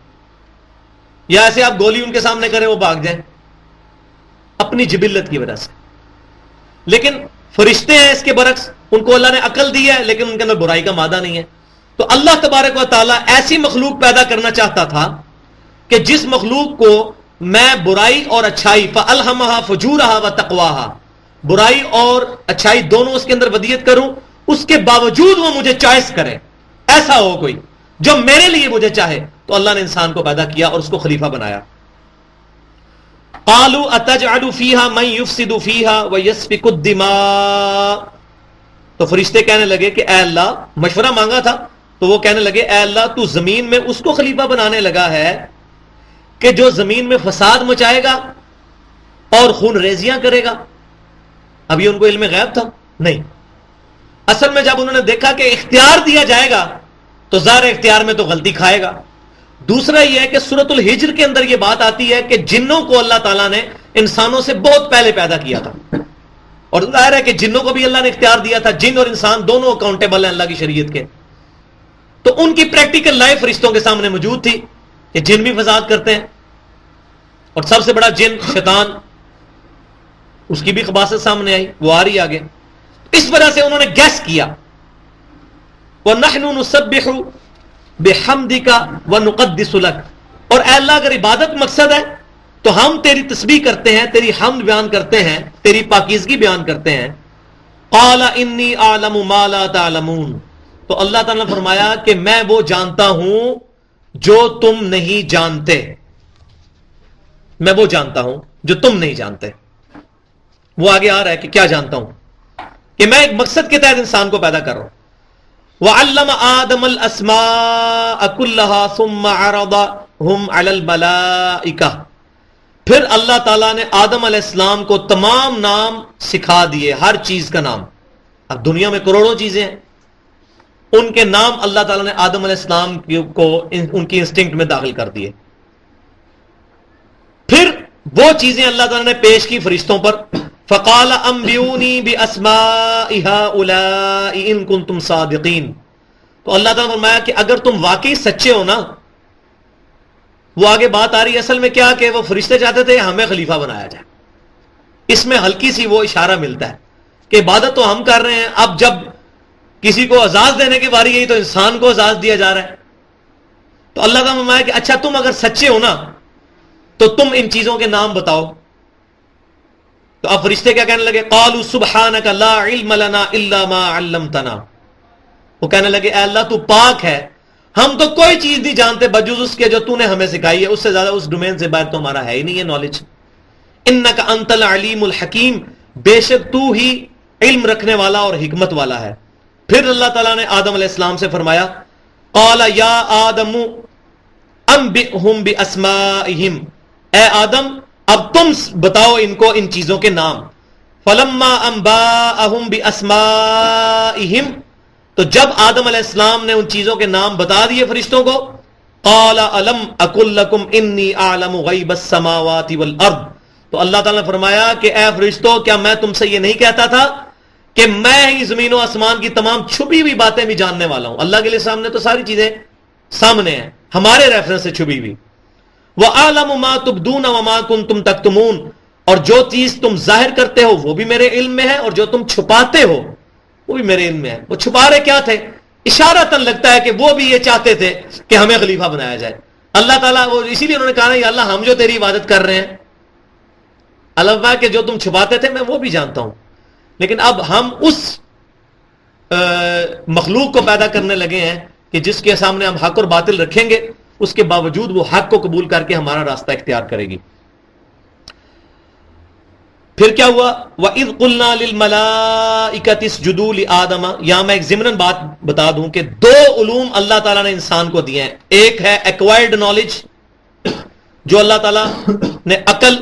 یا ایسے آپ گولی ان کے سامنے کریں وہ بھاگ جائیں، اپنی جبلت کی وجہ سے۔ لیکن فرشتے ہیں اس کے برعکس، ان کو اللہ نے عقل دی ہے لیکن ان کے اندر برائی کا مادہ نہیں ہے۔ تو اللہ تبارک و تعالیٰ ایسی مخلوق پیدا کرنا چاہتا تھا کہ جس مخلوق کو میں برائی اور اچھائی، فَأَلْهَمَهَا فُجُورَهَا وَتَقْوَاهَا، برائی اور اچھائی دونوں اس کے اندر ودیت کروں، اس کے باوجود وہ مجھے چوائس کرے، ایسا ہو کوئی جو میرے لیے مجھے چاہے۔ تو اللہ نے انسان کو پیدا کیا اور اس کو خلیفہ بنایا۔ قالوا اتجعل فيها من يفسد فيها ويسفك الدماء، تو فرشتے کہنے لگے کہ اے اللہ، مشورہ مانگا تھا تو وہ کہنے لگے اے اللہ تو زمین میں اس کو خلیفہ بنانے لگا ہے کہ جو زمین میں فساد مچائے گا اور خون ریزیاں کرے گا۔ اب یہ ان کو علم غیب تھا؟ نہیں، اصل میں جب انہوں نے دیکھا کہ اختیار دیا جائے گا تو ظاہر اختیار میں تو غلطی کھائے گا۔ دوسرا یہ ہے کہ سورۃ الحجر کے اندر یہ بات آتی ہے کہ جنوں کو اللہ تعالیٰ نے انسانوں سے بہت پہلے پیدا کیا تھا، اور ظاہر ہے کہ جنوں کو بھی اللہ نے اختیار دیا تھا، جن اور انسان دونوں اکاؤنٹیبل ہیں اللہ کی شریعت کے، تو ان کی پریکٹیکل لائف فرشتوں کے سامنے موجود تھی کہ جن بھی فساد کرتے ہیں، اور سب سے بڑا جن شیطان، اس کی بھی خباثت سامنے آئی، وہ آ رہی آگے۔ اس وجہ سے انہوں نے گیس کیا، وَنَحْنُ نُسَبِّحُ بِحَمْدِكَ وَنُقَدِّسُ لَكَ، اور اے اللہ اگر عبادت مقصد ہے تو ہم تیری تسبیح کرتے ہیں، تیری حمد بیان کرتے ہیں، تیری پاکیزگی بیان کرتے ہیں۔ قَالَ إِنِّي أَعْلَمُ مَا لَا تَعْلَمُونَ، تو اللہ تعالیٰ نے فرمایا کہ میں وہ جانتا ہوں جو تم نہیں جانتے، میں وہ جانتا ہوں جو تم نہیں جانتے۔ وہ آگے آ رہا ہے کہ کیا جانتا ہوں، کہ میں ایک مقصد کے تحت انسان کو پیدا کر رہا ہوں۔ وَعَلَّمَ آدَمَ الْأَسْمَاءَ كُلَّهَا ثُمَّ عَرَضَهُمْ عَلَى الْمَلَائِكَةِ، پھر اللہ تعالیٰ نے آدم علیہ السلام کو تمام نام سکھا دیے، ہر چیز کا نام۔ اب دنیا میں کروڑوں چیزیں ہیں، ان کے نام اللہ تعالیٰ نے آدم علیہ السلام کو ان کی انسٹنکٹ میں داخل کر دیے۔ پھر وہ چیزیں اللہ تعالیٰ نے پیش کی فرشتوں پر، فَقَالَ أَنبِئُونِي بِأَسْمَاءِ هَؤُلَاءِ إِن كُنتُمْ صَادِقِينَ، تو اللہ تعالیٰ نے فرمایا کہ اگر تم واقعی سچے ہو نا، وہ آگے بات آ رہی ہے اصل میں کیا کہ وہ فرشتے چاہتے تھے ہمیں خلیفہ بنایا جائے، اس میں ہلکی سی وہ اشارہ ملتا ہے کہ عبادت تو ہم کر رہے ہیں، اب جب کسی کو اعزاز دینے کی باری گئی تو انسان کو اعزاز دیا جا رہا ہے۔ تو اللہ تعالیٰ نے فرمایا کہ اچھا تم اگر سچے ہو نا تو تم ان چیزوں کے نام بتاؤ۔ تو اب فرشتے کیا کہنے لگے؟ قالوا سبحانک لا علم لنا الا ما علمتنا، وہ کہنے لگے اے اللہ تو پاک ہے، ہم تو کوئی چیز نہیں جانتے بجز اس کے جو تو نے ہمیں سکھائی ہے، اس سے زیادہ اس ڈومین سے باہر تو ہمارا ہے ہی نہیں ہے نالج۔ انک انت العلیم الحکیم، بے شک تو ہی علم رکھنے والا اور حکمت والا ہے۔ پھر اللہ تعالیٰ نے آدم علیہ السلام سے فرمایا قال یا آدم انبئہم باسمائہم، اے آدم اب تم بتاؤ ان کو ان چیزوں کے نام۔ فلما انباءہم باسمائہم، تو جب آدم علیہ السلام نے ان چیزوں کے نام بتا دیے فرشتوں کو، قال الم اقل لکم انی اعلم غیب السماوات والارض. تو اللہ تعالیٰ نے فرمایا کہ اے فرشتوں کیا میں تم سے یہ نہیں کہتا تھا کہ میں ہی زمین و آسمان کی تمام چھپی ہوئی باتیں بھی جاننے والا ہوں. اللہ کے لیے سامنے تو ساری چیزیں سامنے ہیں, ہمارے ریفرنس سے چھپی ہوئی. وَأَعْلَمُ مَا تُبْدُونَ وَمَا كُنْتُمْ تَكْتُمُونَ, اور جو چیز تم ظاہر کرتے ہو وہ بھی میرے علم میں ہے, اور جو تم چھپاتے ہو وہ بھی میرے علم میں ہے. وہ چھپا رہے کیا تھے؟ اشارتاً لگتا ہے کہ وہ بھی یہ چاہتے تھے کہ ہمیں خلیفہ بنایا جائے. اللہ تعالیٰ وہ اسی لیے انہوں نے کہا یا اللہ ہم جو تیری عبادت کر رہے ہیں, اللہ کہ جو تم چھپاتے تھے میں وہ بھی جانتا ہوں, لیکن اب ہم اس مخلوق کو پیدا کرنے لگے ہیں کہ جس کے سامنے ہم حق اور باطل رکھیں گے, اس کے باوجود وہ حق کو قبول کر کے ہمارا راستہ اختیار کرے گی. پھر کیا ہوا؟ وَإِذْ قُلْنَا لِلْمَلَائِكَةِ اسْجُدُوا لِآدَمَ. یہاں میں ایک ضمناً بات بتا دوں کہ دو علوم اللہ تعالیٰ نے انسان کو دیے ہیں. ایک ہے ایکوائرڈ نالج, جو اللہ تعالیٰ نے عقل,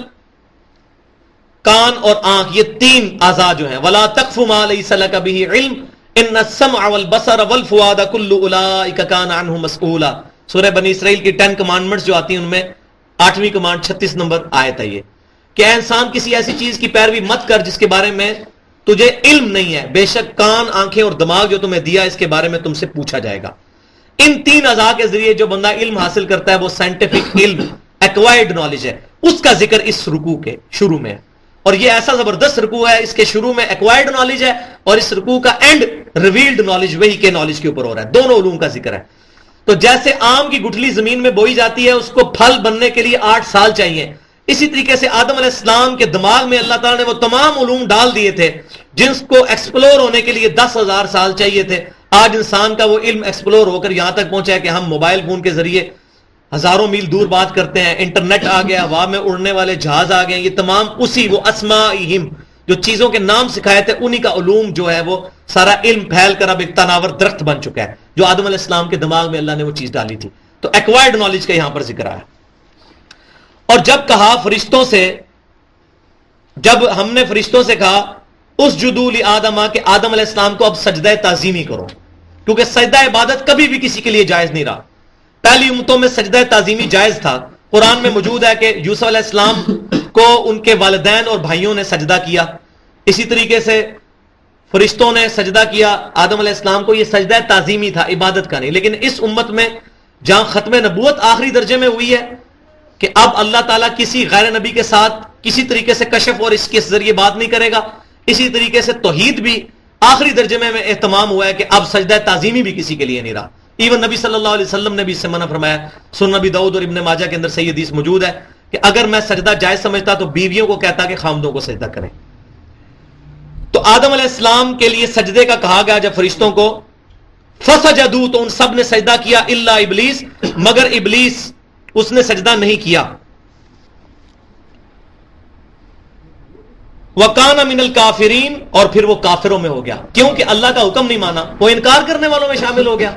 کان اور آنکھ, یہ تین اعضاء جو ہیں, وَلَا تَقْفُ مَا لَيْسَ لَكَ بِهِ عِلْمٌ إِنَّ السَّمْعَ وَالْبَصَرَ وَالْفُؤَادَ كُلُّ أُولَئِكَ كَانَ عَنْهُ مسئولا. سورہ بنی اسرائیل کی 10 کمانڈمنٹس جو آتی ہیں ان میں 8ویں کمانڈ 36 نمبر آیت ہے یہ, کہ اے انسان کسی ایسی چیز کی پیروی مت کر جس کے بارے میں تجھے علم نہیں ہے, بے شک کان, آنکھیں اور دماغ جو تمہیں دیا اس کے بارے میں تم سے پوچھا جائے گا. ان تین اعضاء کے ذریعے جو بندہ علم حاصل کرتا ہے وہ سائنٹیفک علم, ایکوائرڈ نالج ہے. اس کا ذکر اس رکوع کے شروع میں ہے, اور یہ ایسا زبردست رکوع ہے, اس کے شروع میں ایکوائرڈ نالج ہے اور اس رکوع کا اینڈ ریویلڈ نالج, وہی کے نالج کے اوپر ہو رہا ہے. دونوں علوم کا ذکر ہے. تو جیسے آم کی گٹھلی زمین میں بوئی جاتی ہے, اس کو پھل بننے کے لیے 8 سال چاہیے, اسی طریقے سے آدم علیہ السلام کے دماغ میں اللہ تعالیٰ نے وہ تمام علوم ڈال دیے تھے جن کو ایکسپلور ہونے کے لیے 10,000 سال چاہیے تھے. آج انسان کا وہ علم ایکسپلور ہو کر یہاں تک پہنچا ہے کہ ہم موبائل فون کے ذریعے ہزاروں میل دور بات کرتے ہیں, انٹرنیٹ آ گیا, ہوا میں اڑنے والے جہاز آ گئے. یہ تمام اسی وہ اسمائہم, جو چیزوں کے نام سکھائے تھے, انہی کا علوم جو ہے وہ سارا علم پھیل کر اب ایک تناور درخت بن چکا ہے, جو آدم علیہ السلام کے دماغ میں اللہ نے وہ چیز ڈالی تھی. تو ایکوائرڈ نالج کا یہاں پر ذکر آیا. اور جب کہا فرشتوں سے, جب ہم نے فرشتوں سے کہا اسجدوا لآدم, کہ آدم علیہ السلام کو اب سجدہ تعظیمی کرو, کیونکہ سجدہ عبادت کبھی بھی کسی کے لیے جائز نہیں رہا. پہلی امتوں میں سجدہ تعظیمی جائز تھا. قرآن میں موجود ہے کہ یوسف علیہ السلام کو ان کے والدین اور بھائیوں نے سجدہ کیا, اسی طریقے سے فرشتوں نے سجدہ کیا آدم علیہ السلام کو. یہ سجدہ تعظیمی تھا, عبادت کا نہیں. لیکن اس امت میں جہاں ختم نبوت آخری درجے میں ہوئی ہے کہ اب اللہ تعالیٰ کسی غیر نبی کے ساتھ کسی طریقے سے کشف اور اس کے ذریعے بات نہیں کرے گا, اسی طریقے سے توحید بھی آخری درجے میں اہتمام ہوا ہے کہ اب سجدہ تعظیمی بھی کسی کے لیے نہیں رہا. ایون نبی صلی اللہ علیہ وسلم نے بھی اس سے منع فرمایا. سنن نبی داؤد اور ابن ماجہ کے اندر صحیح حدیث موجود ہے کہ اگر میں سجدہ جائز سمجھتا تو بیویوں کو کہتا کہ خامدوں کو سجدہ کریں. تو آدم علیہ السلام کے لیے سجدے کا کہا گیا جب فرشتوں کو, فسجدوا, تو ان سب نے سجدہ کیا, الا ابلیس, مگر ابلیس, اس نے سجدہ نہیں کیا. وَكَانَ مِنَ الْكَافِرِينَ, اور پھر وہ کافروں میں ہو گیا, کیونکہ اللہ کا حکم نہیں مانا, وہ انکار کرنے والوں میں شامل ہو گیا.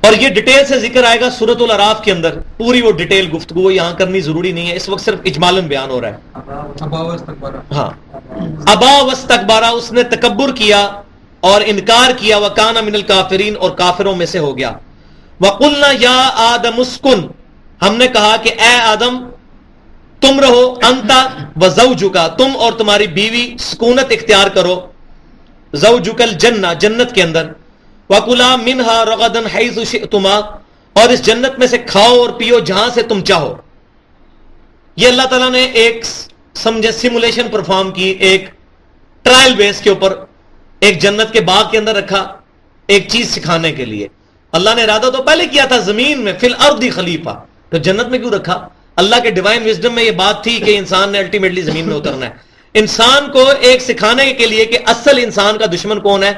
اور یہ ڈیٹیل سے ذکر آئے گا سورۃ الاعراف کے اندر, پوری وہ ڈیٹیل گفتگو یہاں کرنی ضروری نہیں ہے, اس وقت صرف اجمالاً بیان ہو رہا ہے. ہاں, ابا واستکبارا, اس نے تکبر کیا اور انکار کیا. وَكَانَ مِنَ الْكَافِرِينَ, اور کافروں میں سے ہو گیا. وَقُلْنَا يَا آدَمُ اسْكُنْ, ہم نے کہا کہ اے آدم تم رہو, انتا وزوجکا, تم اور تمہاری بیوی سکونت اختیار کرو, زوجک الجنہ, جنت کے اندر. وَكُلَا مِنْهَا رَغَدًا حَيْثُ شِئْتُمَا, اور اس جنت میں سے کھاؤ اور پیو جہاں سے تم چاہو. یہ اللہ تعالیٰ نے ایک سمجھے سیمولیشن پرفارم کی, ایک ٹرائل بیس کے اوپر ایک جنت کے باغ کے اندر رکھا, ایک چیز سکھانے کے لیے. اللہ نے ارادہ تو پہلے کیا تھا زمین میں فی الارض خلیفہ, تو جنت میں کیوں رکھا؟ اللہ کے ڈیوائن وزڈم میں یہ بات تھی کہ انسان نے الٹیمیٹلی زمین میں اترنا ہے. انسان کو ایک سکھانے کے لیے کہ اصل انسان کا دشمن کون ہے,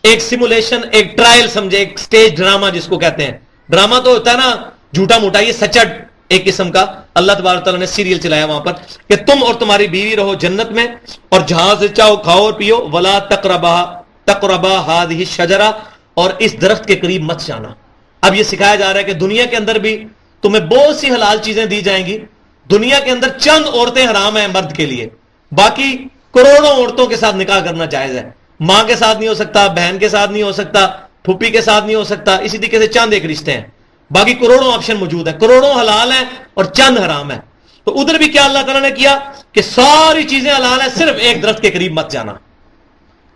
ایک سیمولیشن, ایک ٹرائل سمجھے, ایک سٹیج ڈراما جس کو کہتے ہیں. ڈراما تو ہوتا ہے نا جھوٹا موٹا, یہ سچا ایک قسم کا اللہ تبارک تعالیٰ نے سیریل چلایا وہاں پر کہ تم اور تمہاری بیوی رہو جنت میں اور جہاں سے چاہو کھاؤ اور پیو. ولا تقربا هذه الشجرہ, اور اس درخت کے قریب مت جانا. اب یہ سکھایا جا رہا ہے کہ دنیا کے اندر بھی تمہیں بہت سی حلال چیزیں دی جائیں گی. دنیا کے اندر چند عورتیں حرام ہیں مرد کے لیے, باقی کروڑوں عورتوں کے ساتھ نکاح کرنا جائز ہے. ماں کے ساتھ نہیں ہو سکتا, بہن کے ساتھ نہیں ہو سکتا, پھوپھی کے ساتھ نہیں ہو سکتا، اسی طریقے سے چند ایک رشتے ہیں، باقی کروڑوں آپشن موجود ہیں، کروڑوں حلال ہیں اور چند حرام ہیں. تو ادھر بھی کیا اللہ تعالیٰ نے کیا کہ ساری چیزیں حلال ہیں، صرف ایک درخت کے قریب مت جانا.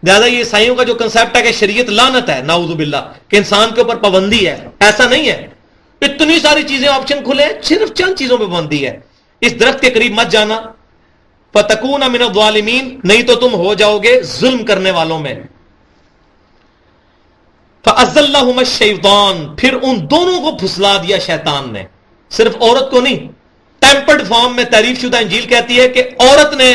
لہٰذا یہ عیسائیوں کا جو کنسیپٹ ہے کہ شریعت لعنت ہے، نعوذ باللہ، کہ انسان کے اوپر پابندی ہے، ایسا نہیں ہے. اتنی ساری چیزیں آپشن کھلے ہیں، صرف چند چیزوں پہ پابندی ہے. اس درخت کے قریب مت جانا، فَتَكُونَ مِنَ الظَّالِمِينَ، نہیں تو تم ہو جاؤ گے ظلم کرنے والوں میں. فَأَزَّلَّهُمَ الشَّيْطَانُ، پھر ان دونوں کو پھسلا دیا شیطان نے، صرف عورت کو نہیں. ٹیمپرڈ فارم میں تعریف شدہ انجیل کہتی ہے کہ عورت نے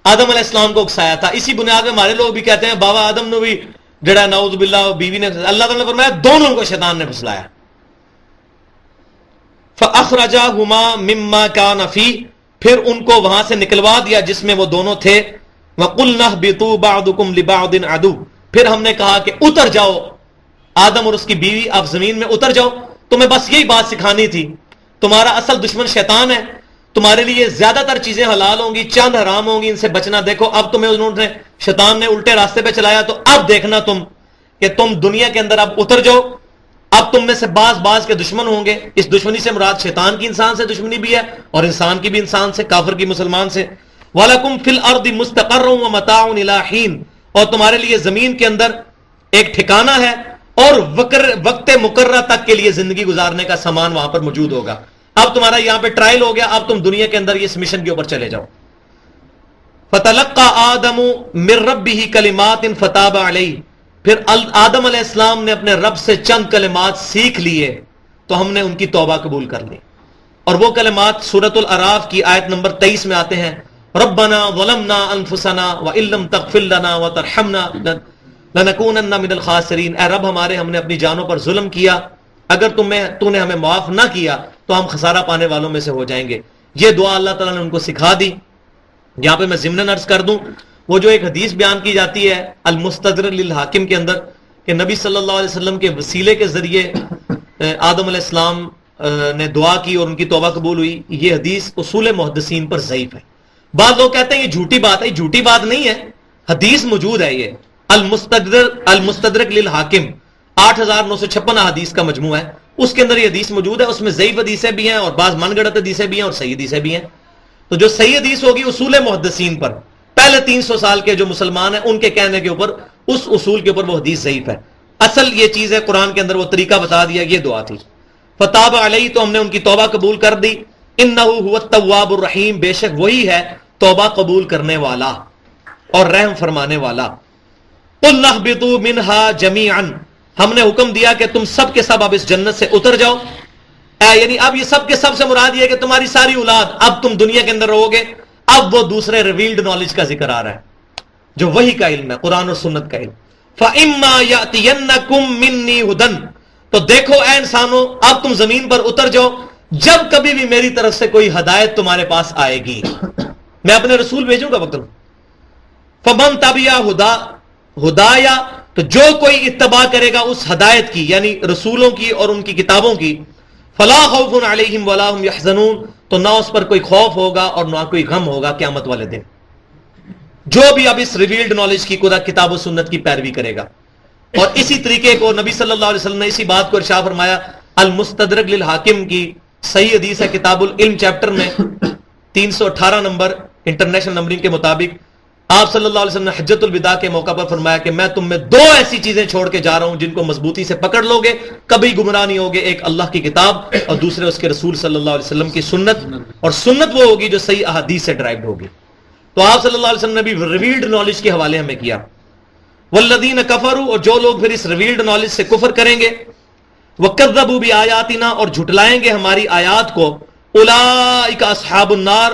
آدم علیہ السلام کو اکسایا تھا. اسی بنیاد میں ہمارے لوگ بھی کہتے ہیں بابا آدم نے بھی جڑا نعوذ باللہ بیوی نے، اللہ تعالیٰ نے فرمایا دونوں کو شیطان نے پھسلایا. فَأَخْرَجَاهُمَا مِمَّا كَانَ فِيهِ، پھر ان کو وہاں سے نکلوا دیا جس میں وہ دونوں تھے. وَقُلْنَا اهْبِطُوا بَعْضُكُمْ لِبَعْضٍ عَدُوٌّ، پھر ہم نے کہا کہ اتر جاؤ، آدم اور اس کی بیوی آپ زمین میں اتر جاؤ. تمہیں بس یہی بات سکھانی تھی، تمہارا اصل دشمن شیطان ہے، تمہارے لیے زیادہ تر چیزیں حلال ہوں گی، چند حرام ہوں گی، ان سے بچنا. دیکھو اب تمہیں انہوں نے شیطان نے الٹے راستے پہ چلایا، تو اب دیکھنا تم کہ تم دنیا کے اندر اب اتر جاؤ. اب تم میں سے بعض کے دشمن ہوں گے. اس دشمنی سے مراد شیطان کی انسان سے دشمنی بھی ہے اور انسان کی بھی انسان سے، کافر کی مسلمان سے. وَلَكُمْ فِي الْأَرْضِ مُسْتَقَرٌّ وَمَتَاعٌ إِلَىٰ حِينٍ، اور تمہارے لیے زمین کے اندر ایک ٹھکانہ ہے اور وقت مقررہ تک کے لیے زندگی گزارنے کا سامان وہاں پر موجود ہوگا. اب تمہارا یہاں پہ ٹرائل ہو گیا، اب تم دنیا کے اندر اس مشن کے اوپر چلے جاؤ. فَتَلَقَّى آدَمُ مِن رَبِّهِ كَلِمَاتٍ فَتَابَ عَلَيْهِ، پھر آدم علیہ السلام نے اپنے رب سے چند کلمات سیکھ لیے تو ہم نے ان کی توبہ قبول کر لی. اور وہ کلمات سورۃ الاعراف کی آیت نمبر 23 میں آتے ہیں، ربنا ظلمنا انفسنا وان لم تغفر لنا وترحمنا لنکونن من الخاسرین، اے رب ہمارے، ہم نے اپنی جانوں پر ظلم کیا، اگر تو نے ہمیں معاف نہ کیا تو ہم خسارہ پانے والوں میں سے ہو جائیں گے. یہ دعا اللہ تعالیٰ نے ان کو سکھا دی. یہاں پہ میں ضمناً عرض کر دوں، وہ جو ایک حدیث بیان کی جاتی ہے المستدرک للحاکم کے اندر کہ نبی صلی اللہ علیہ وسلم کے وسیلے کے ذریعے آدم علیہ السلام نے دعا کی اور ان کی توبہ قبول ہوئی، یہ حدیث اصول محدثین پر ضعیف ہے. بعض لوگ کہتے ہیں یہ جھوٹی بات ہے، یہ جھوٹی بات نہیں ہے، حدیث موجود ہے. یہ المستدرک للحاکم 8956 حدیث کا مجموعہ ہے، اس کے اندر یہ حدیث موجود ہے. اس میں ضعیف حدیثیں بھی ہیں اور بعض من گڑت حدیثیں بھی ہیں اور صحیح حدیثیں بھی ہیں. تو جو صحیح حدیث ہوگی اصول محدثین پر، پہلے 300 سال کے جو مسلمان ہیں ان کے کہنے کے اوپر، اس اصول کے اوپر وہ حدیث ضعیف ہے. اصل یہ چیز ہے، قرآن کے اندر وہ طریقہ بتا دیا، یہ دعا تھی. فتاب علیہ، تو ہم نے ان کی توبہ قبول کر دی. انہ هو التواب الرحیم، بے شک وہی ہے توبہ قبول کرنے والا اور رحم فرمانے والا. قلنا اهبطوا منها جميعا، ہم نے حکم دیا کہ تم سب کے سب اب اس جنت سے اتر جاؤ. یعنی اب یہ سب کے سب سے مراد یہ ہے کہ تمہاری ساری اولاد، اب تم دنیا کے اندر رہو گے. اب وہ دوسرے ریویلڈ نالج کا ذکر آ رہا ہے جو وحی کا علم ہے، قرآن اور سنت کا علم. فَإِمَّا يَأْتِيَنَّكُم مِّنِّي هُدًى، تو دیکھو اے انسانوں، اب تم زمین پر اتر جاؤ، جب کبھی بھی میری طرف سے کوئی ہدایت تمہارے پاس آئے گی، میں اپنے رسول بھیجوں گا وقت. فَمَن تَبِعَ ہدایا، تو جو کوئی اتباع کرے گا اس ہدایت کی، یعنی رسولوں کی اور ان کی کتابوں کی، فلا خوف علیہم ولا هم یحزنون، تو نہ اس پر کوئی خوف ہوگا اور نہ کوئی غم ہوگا قیامت والے دن. جو بھی اب اس ریویلڈ نالج کی کتاب و سنت کی پیروی کرے گا. اور اسی طریقے کو نبی صلی اللہ علیہ وسلم نے اسی بات کو ارشاد فرمایا المستدرک للحاکم کی صحیح حدیث ہے کتاب العلم چیپٹر میں 318 نمبر انٹرنیشنل نمبرنگ کے مطابق. آپ صلی اللہ علیہ وسلم نے حجت الوداع کے موقع پر فرمایا کہ میں تم میں دو ایسی چیزیں چھوڑ کے جا رہا ہوں جن کو مضبوطی سے پکڑ لو گے کبھی گمراہ نہیں ہوگے، ایک اللہ کی کتاب اور دوسرے اس کے رسول صلی اللہ علیہ وسلم کی سنت، اور سنت وہ ہوگی جو صحیح احادیث سے ڈرائیوڈ ہوگی. تو آپ صلی اللہ علیہ وسلم نے بھی ریویلڈ نالج کے حوالے ہمیں کیا. والذین کفروا، اور جو لوگ پھر اس ریویلڈ نالج سے کفر کریں گے، وکذبوا بآیاتنا، اور جھٹلائیں گے ہماری آیات کو، اولئک اصحاب النار،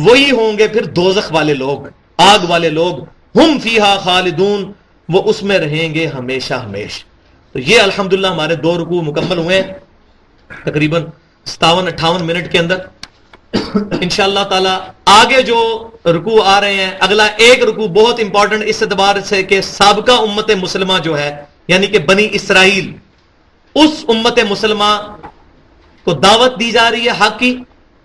وہی ہوں گے پھر دوزخ والے لوگ، آگ والے لوگ، ہم فیہا خالدون، وہ اس میں رہیں گے ہمیشہ ہمیشہ. تو یہ الحمدللہ ہمارے 2 رکوع مکمل ہوئے ہیں تقریباً 57-58 منٹ کے اندر. انشاءاللہ تعالی آگے جو رکوع آ رہے ہیں، اگلا ایک رکوع بہت امپورٹنٹ اس اعتبار سے کہ سابقہ امت مسلمہ جو ہے، یعنی کہ بنی اسرائیل، اس امت مسلمہ کو دعوت دی جا رہی ہے حق کی،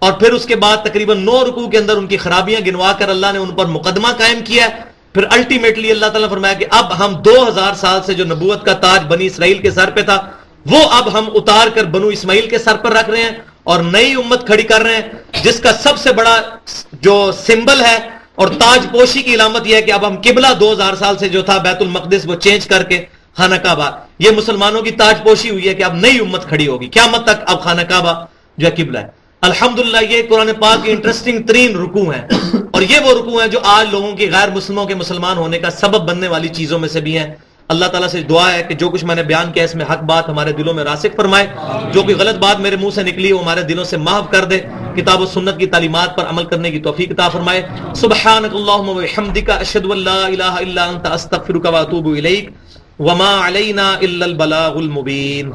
اور پھر اس کے بعد تقریباً 9 رکوع کے اندر ان کی خرابیاں گنوا کر اللہ نے ان پر مقدمہ قائم کیا ہے پھر الٹیمیٹلی اللہ تعالیٰ نے فرمایا کہ اب ہم 2000 سال سے جو نبوت کا تاج بنی اسرائیل کے سر پہ تھا وہ اب ہم اتار کر بنو اسماعیل کے سر پر رکھ رہے ہیں اور نئی امت کھڑی کر رہے ہیں جس کا سب سے بڑا جو سمبل ہے اور تاج پوشی کی علامت یہ ہے کہ اب ہم قبلہ 2000 سال سے جو تھا بیت المقدس وہ چینج کر کے خانہ کعبہ، یہ مسلمانوں کی تاج پوشی ہوئی ہے کہ اب نئی امت کھڑی ہوگی قیامت تک، اب خانہ کعبہ جو ہے قبلہ ہے۔ الحمدللہ یہ قرآن پاک کی انٹرسٹنگ ترین رکوع ہیں، اور یہ وہ رکوع ہیں جو آج لوگوں کی غیر مسلموں کے مسلمان ہونے کا سبب بننے والی چیزوں میں سے بھی ہیں۔ اللہ تعالیٰ سے دعا ہے کہ جو کچھ میں نے بیان کیا اس میں حق بات ہمارے دلوں میں راسخ فرمائے، جو کوئی غلط بات میرے منہ سے نکلی وہ ہمارے دلوں سے محو کر دے، کتاب و سنت کی تعلیمات پر عمل کرنے کی توفیق عطا فرمائے۔ سبحانک اللہم و بحمدک، اشہد ان لا الہ الا انت، استغفرک و اتوب الیک، وما علینا الا البلاغ المبین۔